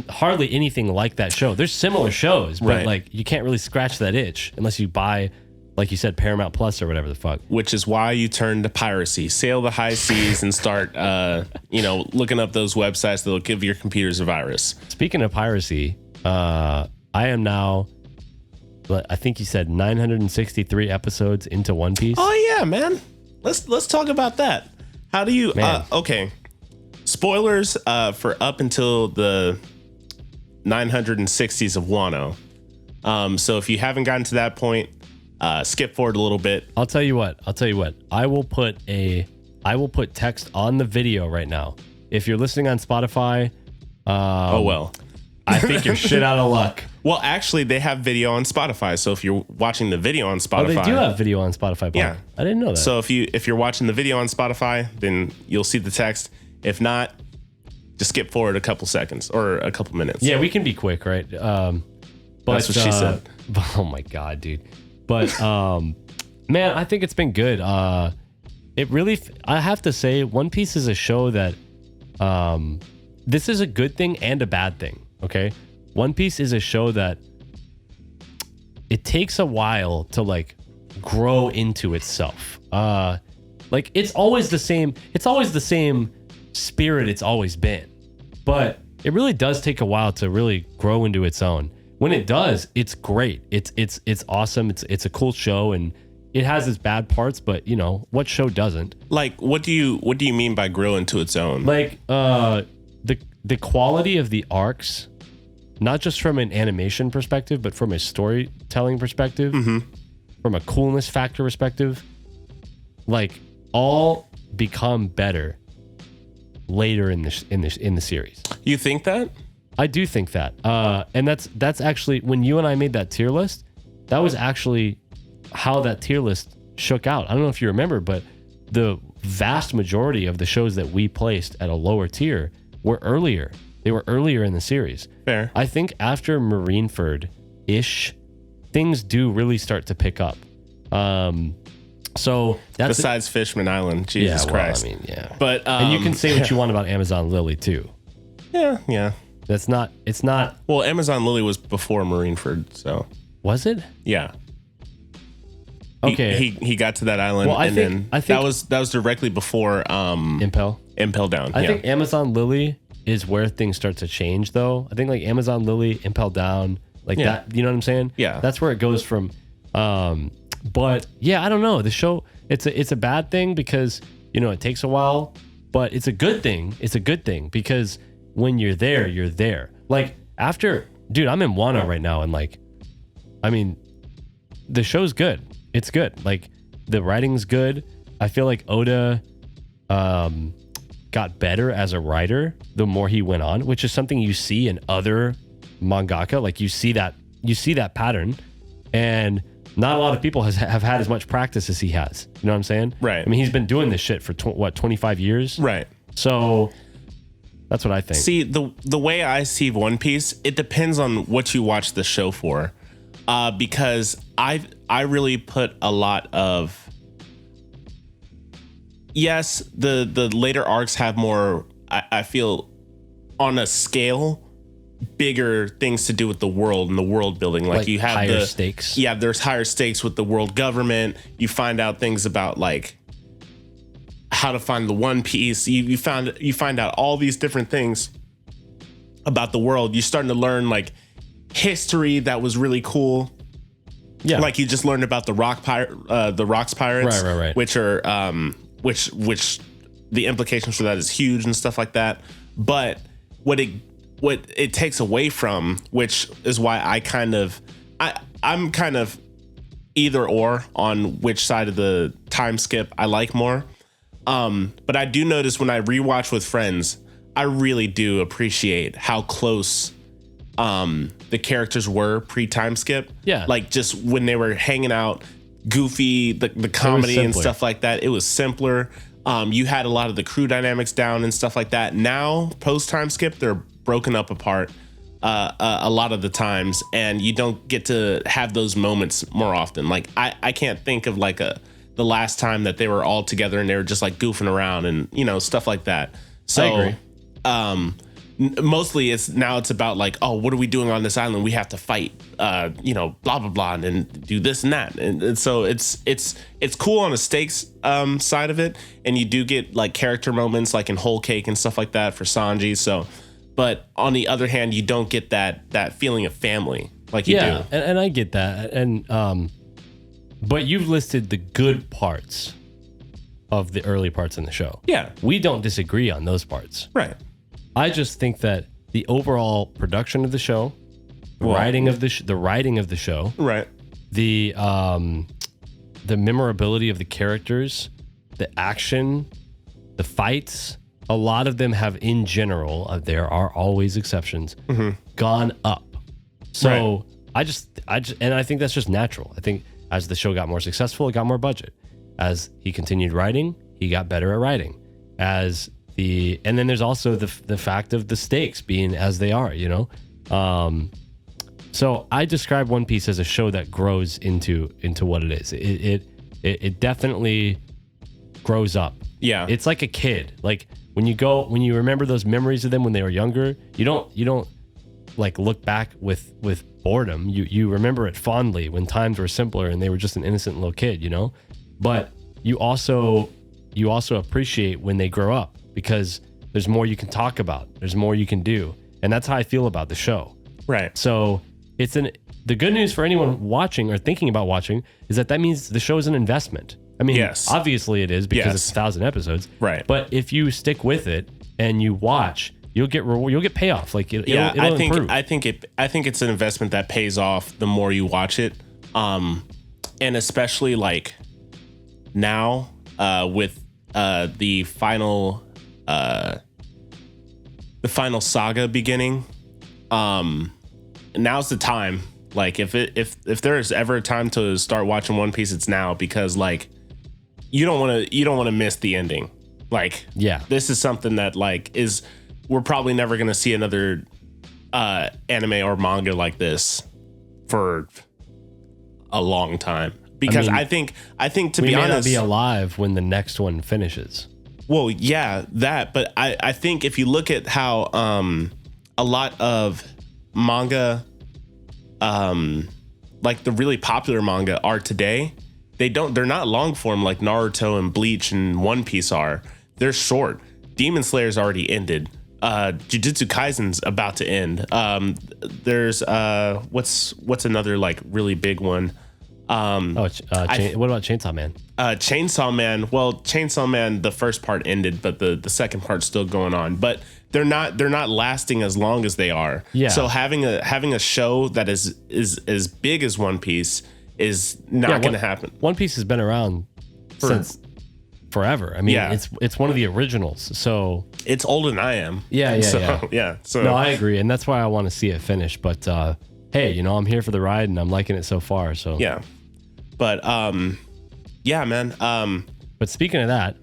hardly anything like that show. There's similar shows, but like you can't really scratch that itch unless you buy, like you said, Paramount Plus or whatever the fuck. Which is why you turn to piracy, sail the high seas, and start, looking up those websites that'll give your computers a virus. Speaking of piracy, I am now, I think you said 963 episodes into One Piece. Oh yeah, man. Let's talk about that. How do you? Okay. Spoilers for up until the 960s of Wano. So if you haven't gotten to that point, skip forward a little bit. I'll tell you what. I will put text on the video right now. If you're listening on Spotify, I think you're shit out of luck. Well, actually, they have video on Spotify. So if you're watching the video on Spotify, they do have video on Spotify. Yeah, I didn't know that. So if you're watching the video on Spotify, then you'll see the text. If not, just skip forward a couple seconds or a couple minutes. Yeah, we can be quick, right? But, that's what she said. Oh my god, dude! But man, I think it's been good. It really, I have to say, One Piece is a show that this is a good thing and a bad thing. Okay, One Piece is a show that it takes a while to like grow into itself. Like it's always the same. It's always the same spirit it's always been, but it really does take a while to really grow into its own. When it does, it's great. It's awesome. It's a cool show, and it has its bad parts, but you know, what show doesn't? Like, what do you mean by grow into its own? Like the quality of the arcs, not just from an animation perspective, but from a storytelling perspective, from a coolness factor perspective, like all become better later in the series. You think that? I do think that, and that's actually when you and I made that tier list. That was actually how that tier list shook out. I don't know if you remember, but the vast majority of the shows that we placed at a lower tier were earlier. They were earlier in the series. Fair. I think after Marineford-ish, things do really start to pick up. So that's besides Fishman Island, Jesus Christ. I mean, yeah. But and you can say what you want about Amazon Lily too. Yeah. It's not. Well, Amazon Lily was before Marineford, so. Was it? Yeah. Okay. He got to that island, Well, I think that was directly before Impel Down. I think Amazon Lily is where things start to change, though. I think like Amazon Lily, Impel Down, like that. You know what I'm saying? Yeah. That's where it goes from. But yeah, I don't know. The show, it's a bad thing because you know it takes a while, but it's a good thing. It's a good thing because when you're there, you're there. Like after, dude, I'm in Wano right now, and like, I mean, the show's good. It's good. Like the writing's good. I feel like Oda got better as a writer the more he went on, which is something you see in other mangaka. Like you see that pattern, and not a lot of people have had as much practice as he has. You know what I'm saying? Right. I mean, he's been doing this shit for 25 years. Right. So that's what I think. See, the way I see One Piece, it depends on what you watch the show for. Because I really put a lot of, yes, the later arcs have more, I feel, on a scale, bigger things to do with the world and the world building. Like you have higher stakes. Yeah, there's higher stakes with the world government. You find out things about like how to find the One Piece. You find out all these different things about the world. You're starting to learn like history that was really cool. Yeah, like you just learned about the Rocks Pirates, right. Which are which the implications for that is huge and stuff like that. But what it takes away from, which is why I'm kind of either or on which side of the time skip I like more. But I do notice when I rewatch with friends, I really do appreciate how close the characters were pre-time skip. Yeah. Like just when they were hanging out, Goofy, the comedy and stuff like that, it was simpler. You had a lot of the crew dynamics down and stuff like that. Now, post-time skip, they're broken up apart a lot of the times, and you don't get to have those moments more often. Like I can't think of like the last time that they were all together and they were just like goofing around and, you know, stuff like that. So, I agree. Mostly it's about like, oh, what are we doing on this island? We have to fight, you know, blah, blah, blah, and do this and that. And so it's cool on the stakes side of it. And you do get like character moments like in Whole Cake and stuff like that for Sanji. So, but on the other hand, you don't get that feeling of family like you do. And I get that. And, but you've listed the good parts of the early parts in the show. Yeah. We don't disagree on those parts. Right. I just think that the overall production of the show, the writing of the show, right, the memorability of the characters, the action, the fights, a lot of them have, in general, there are always exceptions, gone up. So right. I think that's just natural. I think as the show got more successful, it got more budget. As he continued writing, he got better at writing. And then there's also the fact of the stakes being as they are, you know? So I describe One Piece as a show that grows into what it is. It definitely grows up. Yeah. It's like a kid. Like when you remember those memories of them when they were younger, you don't like look back with boredom. You remember it fondly when times were simpler and they were just an innocent little kid, you know. But you also appreciate when they grow up because there's more you can talk about. There's more you can do, and that's how I feel about the show. Right. So the good news for anyone watching or thinking about watching is that means the show is an investment. I mean, yes. Obviously it is because it's 1,000 episodes. Right. But if you stick with it and you watch, you'll get payoff. Like it'll improve. I think it's an investment that pays off the more you watch it. And especially like now with the final saga beginning. Now's the time. Like if there is ever a time to start watching One Piece, it's now, because like you don't want to miss the ending. Like, yeah, this is something that like we're probably never going to see another anime or manga like this for a long time, because I think to be honest, we may not be alive when the next one finishes. Well, yeah, that, but I think if you look at how a lot of manga, like the really popular manga are today, they're not long form like Naruto and Bleach and One Piece are. They're short. Demon Slayer's already ended. Jujutsu Kaisen's about to end. There's what's another like really big one? What about Chainsaw Man? Chainsaw Man. Well, Chainsaw Man, the first part ended, but the second part's still going on. But they're not lasting as long as they are. Yeah. So having a show that is as big as One Piece is not going to happen. One Piece has been around since forever. I mean, it's one of the originals. So it's older than I am. Yeah. So no, I agree, and that's why I want to see it finish. But hey, I'm here for the ride, and I'm liking it so far. So yeah. But yeah, man. But speaking of that,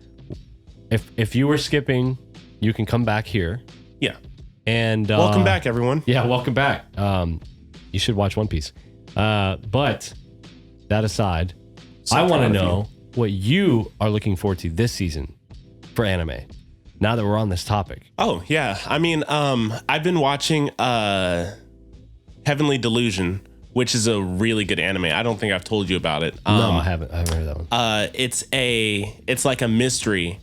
if you were skipping, you can come back here. Yeah. And welcome back, everyone. Yeah, welcome back. You should watch One Piece. But that aside, I want to know what you are looking forward to this season for anime. Now that we're on this topic. Oh yeah, I mean, I've been watching Heavenly Delusion, which is a really good anime. I don't think I've told you about it. No, I haven't heard that one. It's like a mystery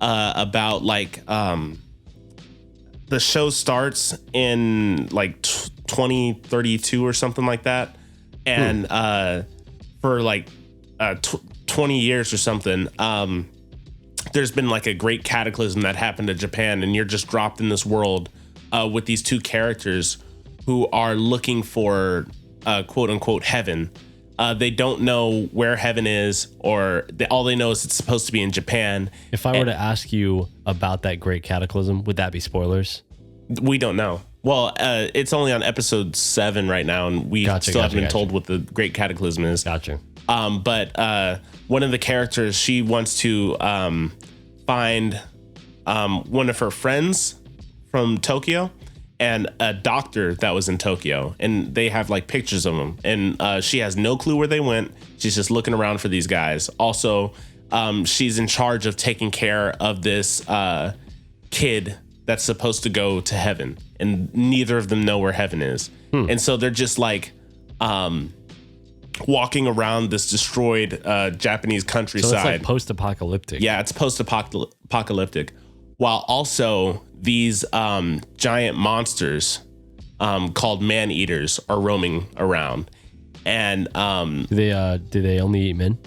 about like the show starts in like 2032 or something like that, and for like 20 years or something, there's been like a great cataclysm that happened to Japan, and you're just dropped in this world with these two characters who are looking for quote unquote heaven. They don't know where heaven is, or all they know is it's supposed to be in Japan. If I were to ask you about that great cataclysm, would that be spoilers? We don't know. Well, it's only on episode 7 right now, and we still haven't been told what the great cataclysm is. Gotcha. But one of the characters, she wants to find one of her friends from Tokyo and a doctor that was in Tokyo, and they have like pictures of them, and she has no clue where they went. She's just looking around for these guys. Also, she's in charge of taking care of this kid that's supposed to go to heaven, and neither of them know where heaven is. And so they're just like walking around this destroyed Japanese countryside. So it's like post-apocalyptic. Yeah, it's post-apocalyptic. While also these giant monsters called man-eaters are roaming around. And do they only eat men?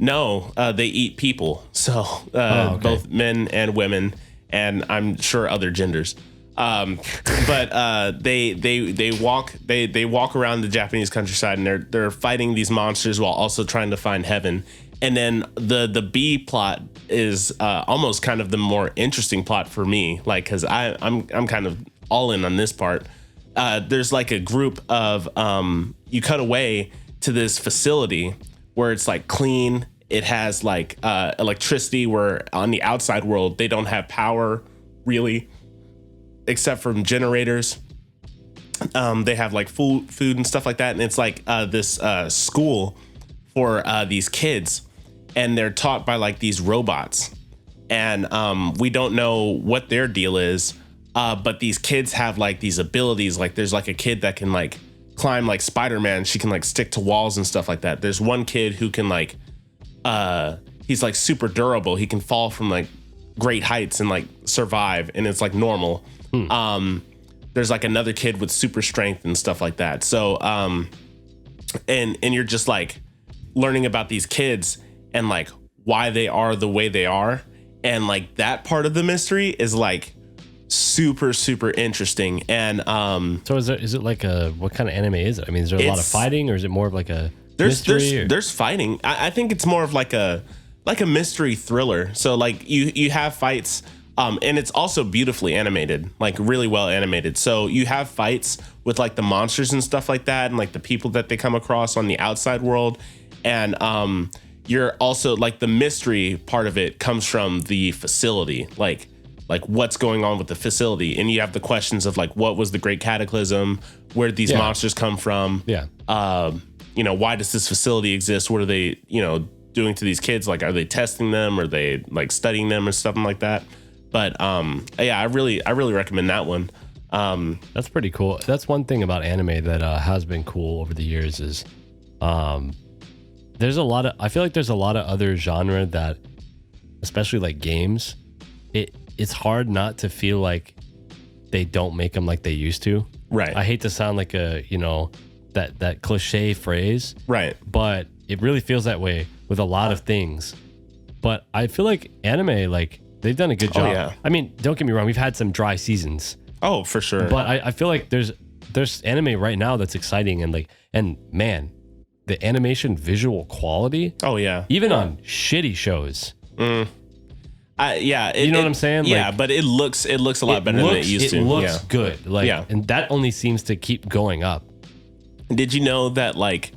No, they eat people. So both men and women, and I'm sure other genders. But they walk around the Japanese countryside, and they're fighting these monsters while also trying to find heaven. And then the B plot is almost kind of the more interesting plot for me, like, because I'm kind of all in on this part. There's like a group of you cut away to this facility where it's like clean. It has like electricity, where on the outside world they don't have power really, except from generators. They have like food and stuff like that, and it's like this school for these kids, and they're taught by like these robots, and we don't know what their deal is, But these kids have like these abilities. Like there's like a kid that can like climb like Spider-Man. She can like stick to walls and stuff like that. There's one kid who can like, he's like super durable. He can fall from like great heights and like survive, and it's like normal. There's like another kid with super strength and stuff like that. So, and you're just like learning about these kids and like why they are the way they are. And like that part of the mystery is like super, super interesting. And, so is it like what kind of anime is it? I mean, is there a lot of fighting, or is it more of like a mystery? There's fighting. I think it's more of like a mystery thriller. So like you have fights, and it's also beautifully animated, like really well animated. So you have fights with like the monsters and stuff like that, and like the people that they come across on the outside world. And you're also like the mystery part of it comes from the facility, like what's going on with the facility. And you have the questions of like, what was the Great Cataclysm? Where did these monsters come from? Yeah. Why does this facility exist? What are they, doing to these kids? Like, are they testing them? Are they like studying them or something like that? But I really recommend that one. That's pretty cool. That's one thing about anime that has been cool over the years is I feel like there's a lot of other genre that, especially like games, it's hard not to feel like they don't make them like they used to. Right. I hate to sound like that cliche phrase. Right. But it really feels that way with a lot of things. But I feel like anime, like they've done a good job. Oh, yeah. I mean, don't get me wrong, we've had some dry seasons. Oh, for sure. But I feel like there's anime right now that's exciting, and man, the animation visual quality. Oh yeah. Even on shitty shows. You know what I'm saying? Yeah, like, but it looks a lot better than it used to. It looks good. Like, and that only seems to keep going up. Did you know that like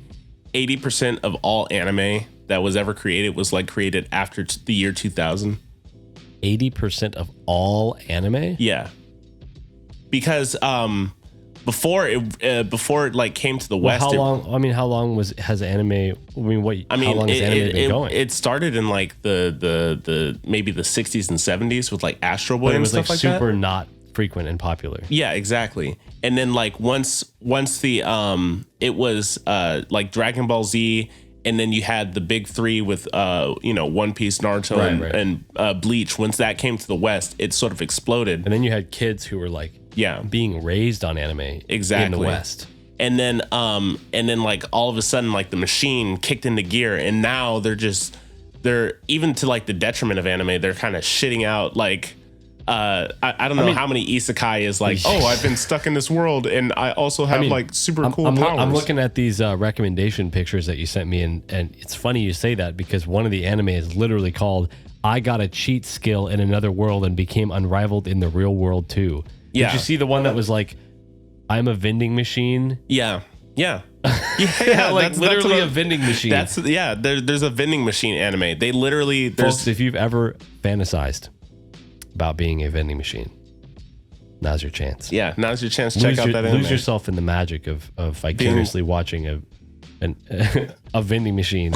80% of all anime that was ever created was like created after the year 2000? 80% of all anime? Yeah. Because before it like came to the West. How long has anime? How long has anime been going? It started in like the maybe the 60s and 70s with like Astro Boy and stuff like that. It was like super not frequent and popular. Yeah, exactly. And then like once the it was like Dragon Ball Z, and then you had the big three with One Piece, Naruto, and Bleach. Once that came to the West, it sort of exploded. And then you had kids who were like being raised on anime in the West. And then like all of a sudden like the machine kicked into gear, and now they're even to like the detriment of anime, they're kind of shitting out like I don't know how many isekai is like, oh, I've been stuck in this world and I also have like super cool powers. I'm looking at these recommendation pictures that you sent me, and it's funny you say that because one of the anime is literally called I Got a Cheat Skill in Another World and Became Unrivaled in the Real World Too. Yeah. Did you see the one that was like, I'm a vending machine? Yeah. Yeah, like literally a vending machine. There's a vending machine anime. They literally, folks, if you've ever fantasized about being a vending machine, now's your chance. Yeah, now's your chance to check out that anime. Lose yourself in the magic of vicariously watching a vending machine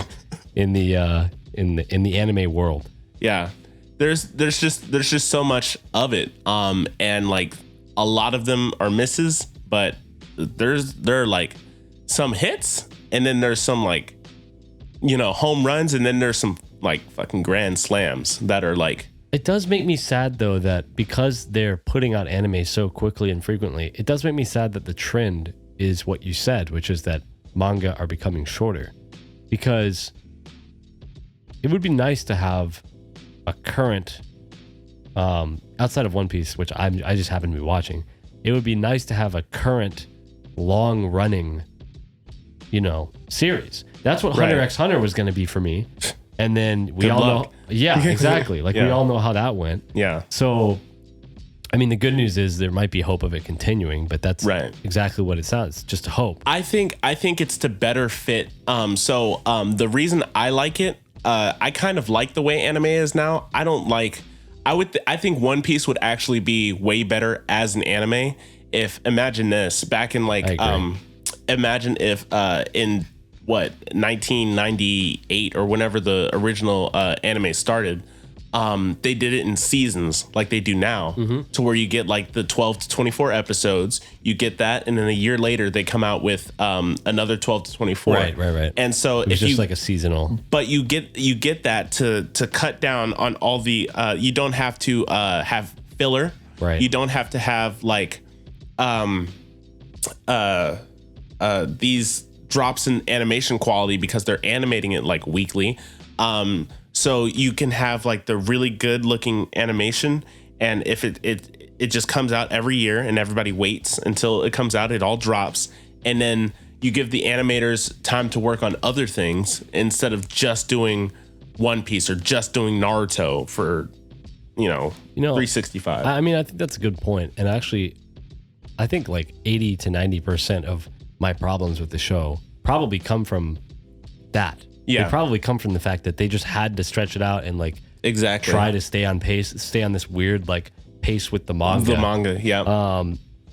in the anime world. Yeah, there's just so much of it, and like a lot of them are misses, but there are like some hits, and then there's some like home runs, and then there's some like fucking grand slams that are like. It does make me sad though that because they're putting out anime so quickly and frequently, it does make me sad that the trend is what you said, which is that manga are becoming shorter, because it would be nice to have a current outside of One Piece, which I just happen to be watching. It would be nice to have a current long running series. That's what Hunter x Hunter was going to be for me. And then we all know, exactly. Like we all know how that went. Yeah. So, I mean, the good news is there might be hope of it continuing, but that's exactly what it sounds. Just hope. I think it's to better fit. The reason I like it, I kind of like the way anime is now. I think One Piece would actually be way better as an anime. Imagine this back in like, imagine if in 1998 or whenever the original anime started, they did it in seasons like they do now, to where you get like the 12 to 24 episodes, you get that, and then a year later they come out with another 12 to 24. Right. And so it's just like a seasonal. But you get that to cut down on all the you don't have to have filler. Right. You don't have to have like these drops in animation quality because they're animating it like weekly. So you can have like the really good looking animation, and if it just comes out every year and everybody waits until it comes out, it all drops, and then you give the animators time to work on other things instead of just doing One Piece or just doing Naruto for 365. I mean, I think that's a good point. And actually, I think like 80 to 90% of my problems with the show probably come from that. Yeah. They probably come from the fact that they just had to stretch it out and like exactly try to stay on pace, stay on this weird like pace with the manga. Yeah.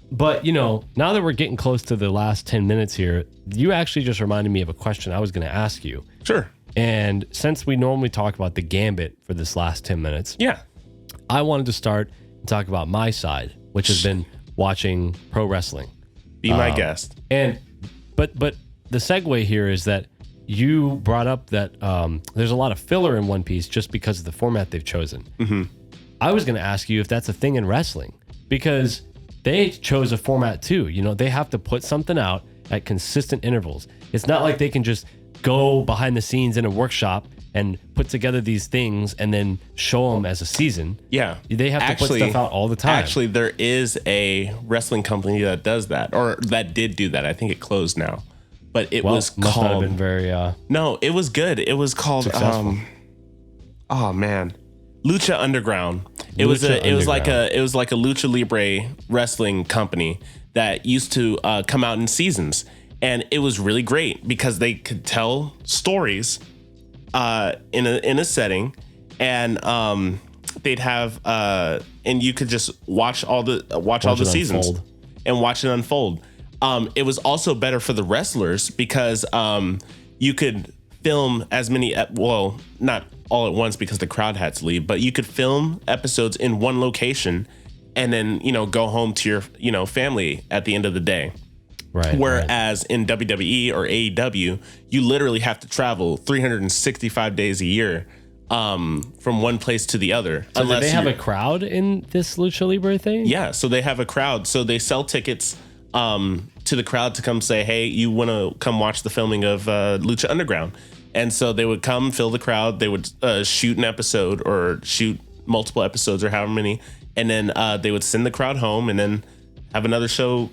But now that we're getting close to the last 10 minutes here, you actually just reminded me of a question I was going to ask you. Sure. And since we normally talk about the gambit for this last 10 minutes, yeah, I wanted to start and talk about my side, which has been watching pro wrestling. Be my guest. And but the segue here is that you brought up that there's a lot of filler in One Piece just because of the format they've chosen. Mm-hmm. I was going to ask you if that's a thing in wrestling, because they chose a format too. They have to put something out at consistent intervals. It's not like they can just go behind the scenes in a workshop and put together these things and then show them as a season. Yeah. They have to put stuff out all the time. Actually, there is a wrestling company that does that, or that did do that. I think it closed now. But it was must called... not have been very... No, it was good. It was called... successful. Oh, man. Lucha Underground. It was like a Lucha Libre wrestling company that used to come out in seasons. And it was really great because they could tell stories in a setting, and they'd have and you could just watch all the seasons and watch it unfold. It was also better for the wrestlers because you could film as many not all at once because the crowd had to leave, but you could film episodes in one location and then go home to your family at the end of the day. Right. Whereas in WWE or AEW, you literally have to travel 365 days a year from one place to the other. So do they have a crowd in this Lucha Libre thing? Yeah, so they have a crowd. So they sell tickets to the crowd to come say, hey, you want to come watch the filming of Lucha Underground? And so they would come fill the crowd. They would shoot an episode or shoot multiple episodes or however many. And then they would send the crowd home and then have another show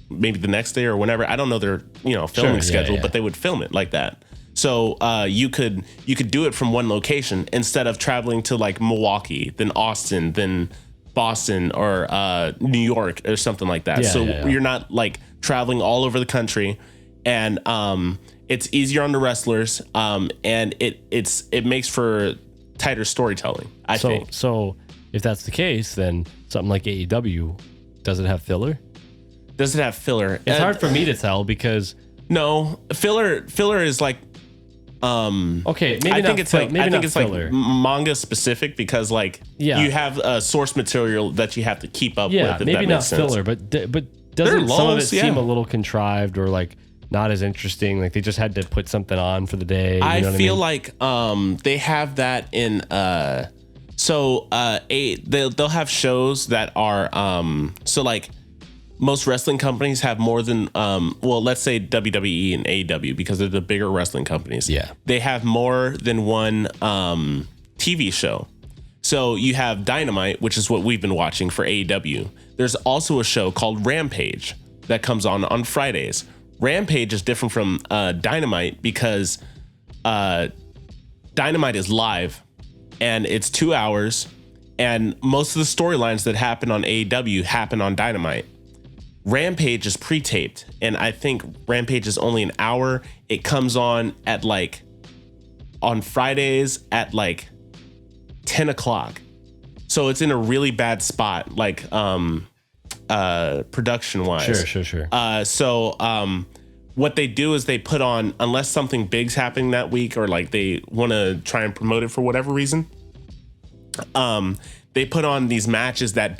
maybe the next day or whenever. I don't know their filming schedule, but they would film it like that. So you could do it from one location instead of traveling to like Milwaukee, then Austin, then Boston or New York or something like that. You're not like traveling all over the country, and it's easier on the wrestlers, and it makes for tighter storytelling, I think. So if that's the case, then something like AEW, does it have filler? Does it have filler? It's hard for me to tell because no, filler is like okay, maybe I not think it's maybe I think not it's filler. like manga specific because like you have source material that you have to keep up with. Yeah, maybe not filler, but doesn't some of it seem a little contrived or like not as interesting? Like they just had to put something on for the day. I feel like they have that in they'll have shows that are so like most wrestling companies have more than let's say WWE and AEW because they're the bigger wrestling companies. Yeah. They have more than one TV show. So you have Dynamite, which is what we've been watching for AEW. There's also a show called Rampage that comes on Fridays. Rampage is different from Dynamite because Dynamite is live and it's 2 hours, and most of the storylines that happen on AEW happen on Dynamite. Rampage is pre-taped, and I think Rampage is only an hour. It comes on on Fridays at 10 o'clock. So it's in a really bad spot, production wise. Sure. So what they do is they put on, unless something big's happening that week or they want to try and promote it for whatever reason, They put on these matches that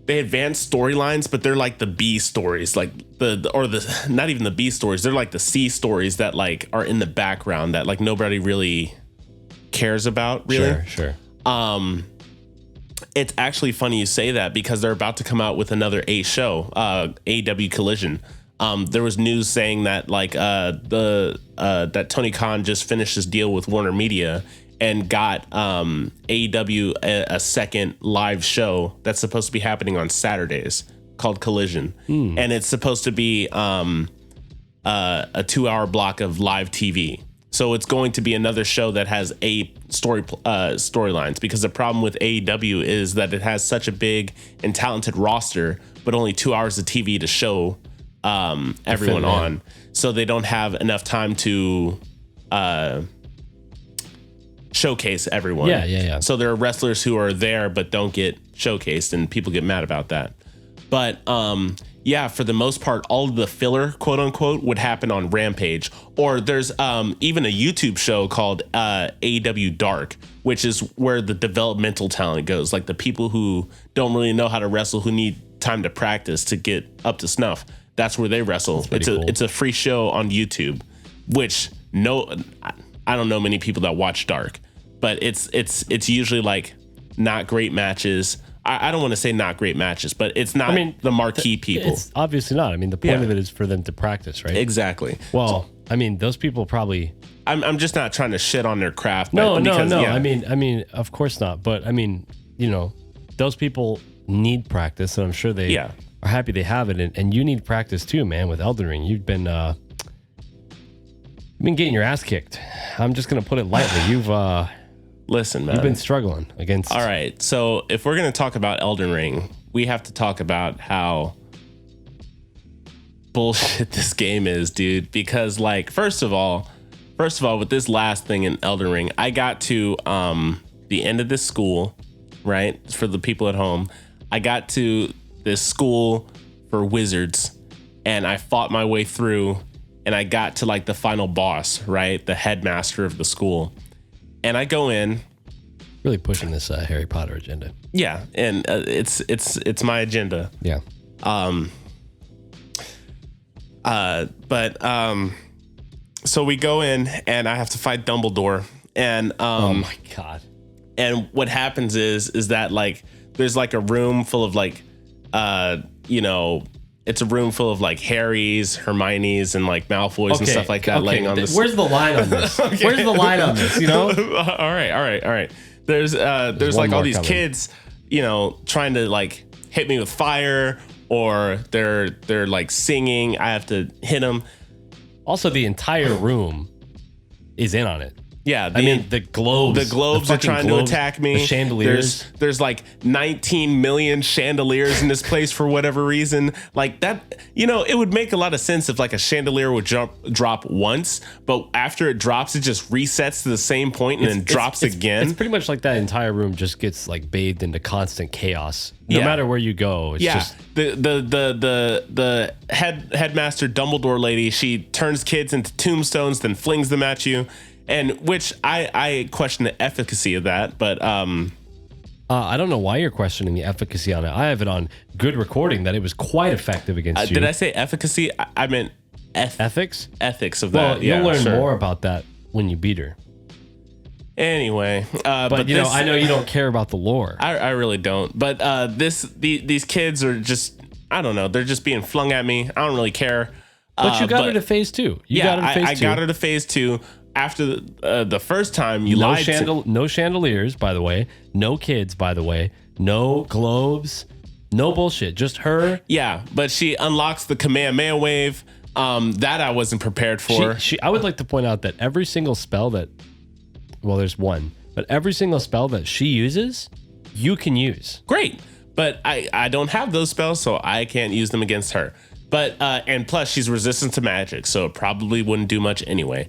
they advance storylines, but they're like the B stories, like the not even the B stories. They're like the C stories that like are in the background that like nobody really cares about, really. Sure. It's actually funny you say that because they're about to come out with another A show, AEW Collision. There was news saying that like that Tony Khan just finished his deal with Warner Media and got AEW a second live show that's supposed to be happening on Saturdays called Collision, and it's supposed to be a 2-hour block of live TV. So it's going to be another show that has storylines, because the problem with AEW is that it has such a big and talented roster, but only 2 hours of TV to show everyone on. So they don't have enough time to showcase everyone. Yeah. So there are wrestlers who are there but don't get showcased, and people get mad about that. But yeah, for the most part, all of the filler, quote unquote, would happen on Rampage. Or there's even a YouTube show called AEW Dark, which is where the developmental talent goes. Like the people who don't really know how to wrestle, who need time to practice to get up to snuff. That's where they wrestle. It's a free show on YouTube, which I don't know many people that watch Dark, but it's usually like not great matches. I don't want to say not great matches, but it's not the marquee people. It's obviously not. I mean, the point of it is for them to practice, right? Exactly. Well, I mean, those people probably... I'm just not trying to shit on their craft. No. Yeah. I mean, of course not. But I mean, those people need practice, and I'm sure they are happy they have it. And you need practice too, man, with Elden Ring. You've been getting your ass kicked. I'm just going to put it lightly. Listen, man. You've been struggling against... All right, so if we're going to talk about Elden Ring, we have to talk about how bullshit this game is, dude. Because, like, first of all, with this last thing in Elden Ring, I got to the end of this school, right? For the people at home, I got to this school for wizards, and I fought my way through, and I got to, like, the final boss, right? The headmaster of the school. And I go in, really pushing this Harry Potter agenda. Yeah, and it's my agenda. Yeah. So we go in, and I have to fight Dumbledore, and oh my god. And what happens is that like there's like a room full of like it's a room full of like Harrys, Hermiones, and like Malfoys and stuff like that laying on this. Where's the line on this? Where's the line on this? All right. There's like all these kids, trying to like hit me with fire, or they're like singing. I have to hit them. Also, the entire room is in on it. Yeah, I mean the globes. The globes are trying to attack me. The chandeliers. There's like 19 million chandeliers in this place for whatever reason. Like that, it would make a lot of sense if like a chandelier would drop once, but after it drops, it just resets to the same point and then drops again. It's pretty much like that entire room just gets like bathed into constant chaos. No matter where you go, it's just the headmaster Dumbledore lady. She turns kids into tombstones, then flings them at you. And which I question the efficacy of that, but I don't know why you're questioning the efficacy on it. I have it on good recording that it was quite effective against you. Did I say efficacy? I meant ethics. Ethics of well, that. You'll learn more about that when you beat her. Anyway, but I know you don't care about the lore. I really don't. But these kids are just, I don't know. They're just being flung at me. I don't really care. But you got her to phase 2. I got her to phase 2. After the first time, you lied to... No chandeliers, by the way. No kids, by the way. No globes. No bullshit. Just her. Yeah, but she unlocks the Kamehameha wave. That I wasn't prepared for. I would like to point out that every single spell that... Well, there's one. But every single spell that she uses, you can use. Great. But I don't have those spells, so I can't use them against her. But and plus, she's resistant to magic, so it probably wouldn't do much anyway.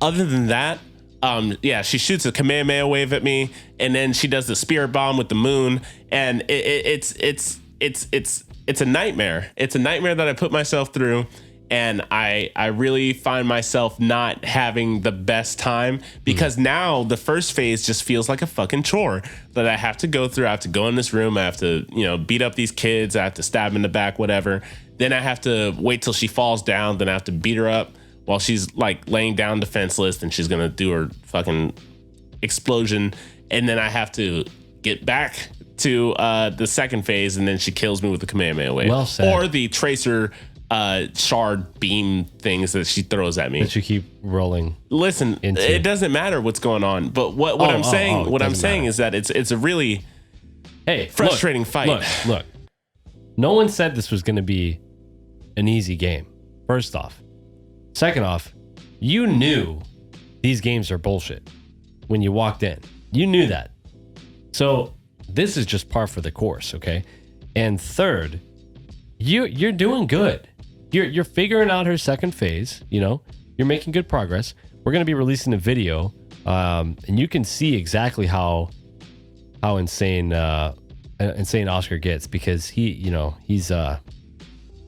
Other than that, she shoots a Kamehameha wave at me, and then she does the spirit bomb with the moon, and it's a nightmare. It's a nightmare that I put myself through, And I really find myself not having the best time because now the first phase just feels like a fucking chore that I have to go through. I have to go in this room. I have to, beat up these kids. I have to stab them in the back, whatever. Then I have to wait till she falls down. Then I have to beat her up while she's like laying down defenseless and she's going to do her fucking explosion. And then I have to get back to the second phase. And then she kills me with the Kamehameha wave. Well said. Or the tracer shard beam things that she throws at me that you keep rolling. Listen, it doesn't matter what's going on, but what I'm saying is that it's a really frustrating fight. Look. No one said this was going to be an easy game. First off. Second off, you knew these games are bullshit when you walked in. You knew that. So this is just par for the course, okay? And third, you're doing good. You're figuring out her second phase. You're making good progress. We're going to be releasing a video, and you can see exactly how insane Oscar gets because he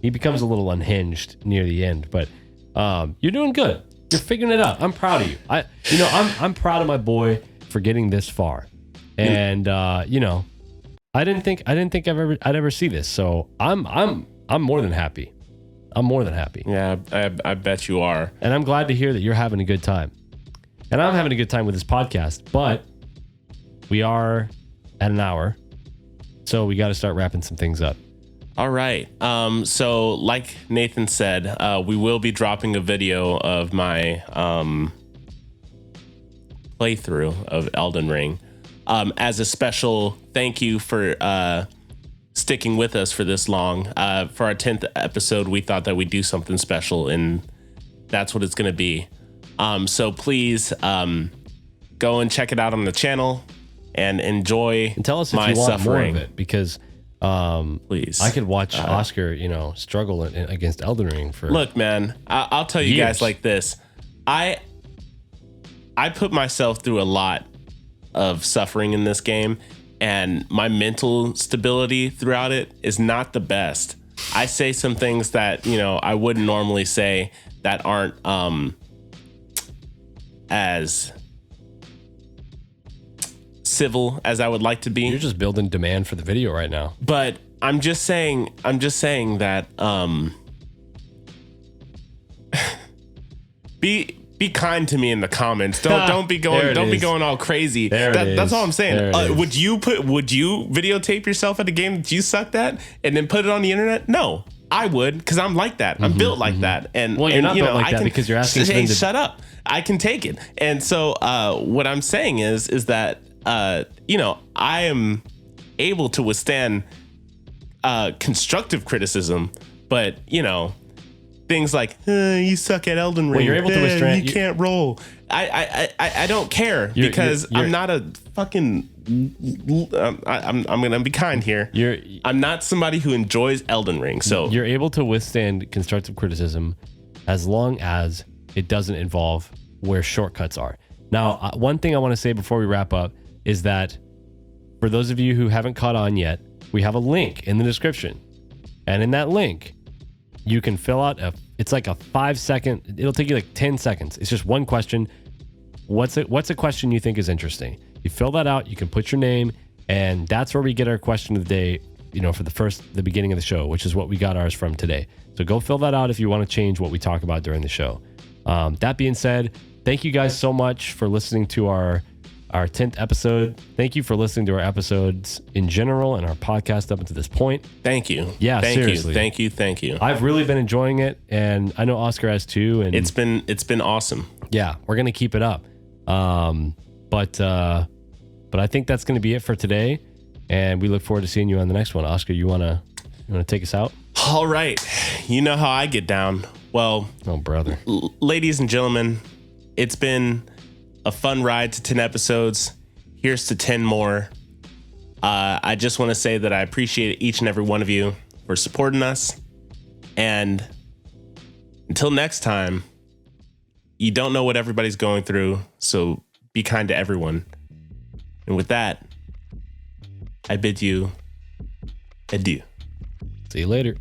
becomes a little unhinged near the end. But you're doing good. You're figuring it out. I'm proud of you. I'm proud of my boy for getting this far, and I didn't think I'd ever see this. So I'm more than happy. I'm more than happy. Yeah, I bet you are. And I'm glad to hear that you're having a good time. And I'm having a good time with this podcast, but we are at an hour. So we got to start wrapping some things up. All right. So like Nathan said, we will be dropping a video of my playthrough of Elden Ring as a special thank you for sticking with us for this long. For our 10th episode, we thought that we'd do something special, and that's what it's going to be. So please go and check it out on the channel and enjoy and tell us if my you want suffering. more of it, because please, I could watch Oscar, struggle against Elden Ring for. Look, man, I'll tell you guys like this. I put myself through a lot of suffering in this game, and my mental stability throughout it is not the best. I say some things that, I wouldn't normally say that aren't as civil as I would like to be. You're just building demand for the video right now. But I'm just saying that be kind to me in the comments. Don't be going all crazy. That's all I'm saying. Would you videotape yourself at a game that you sucked at and then put it on the internet? No, I would, because I'm like that. I'm built like that. And you're not built like that because you're asking. Hey, shut up. I can take it. And so what I'm saying is that I am able to withstand constructive criticism, but things like you suck at Elden Ring. Well, you're able to withstand. You can't roll. I don't care because I'm not a fucking. I'm gonna be kind here. I'm not somebody who enjoys Elden Ring. So you're able to withstand constructive criticism as long as it doesn't involve where shortcuts are. Now, one thing I want to say before we wrap up is that for those of you who haven't caught on yet, we have a link in the description, and in that link, you can fill out it's like a 5-second, it'll take you like 10 seconds. It's just one question. What's a question you think is interesting? You fill that out, you can put your name, and that's where we get our question of the day, for the beginning of the show, which is what we got ours from today. So go fill that out if you want to change what we talk about during the show. That being said, thank you guys so much for listening to our 10th episode. Thank you for listening to our episodes in general and our podcast up until this point. Thank you. Yeah, seriously. Thank you. I've really been enjoying it, and I know Oscar has too. And it's been awesome. Yeah, we're gonna keep it up. But I think that's gonna be it for today, and we look forward to seeing you on the next one. Oscar, you wanna take us out? All right. You know how I get down. Well, oh brother, ladies and gentlemen, it's been a fun ride to 10 episodes. Here's to 10 more. I just want to say that I appreciate each and every one of you for supporting us. And until next time, you don't know what everybody's going through, so be kind to everyone. And with that, I bid you adieu. See you later.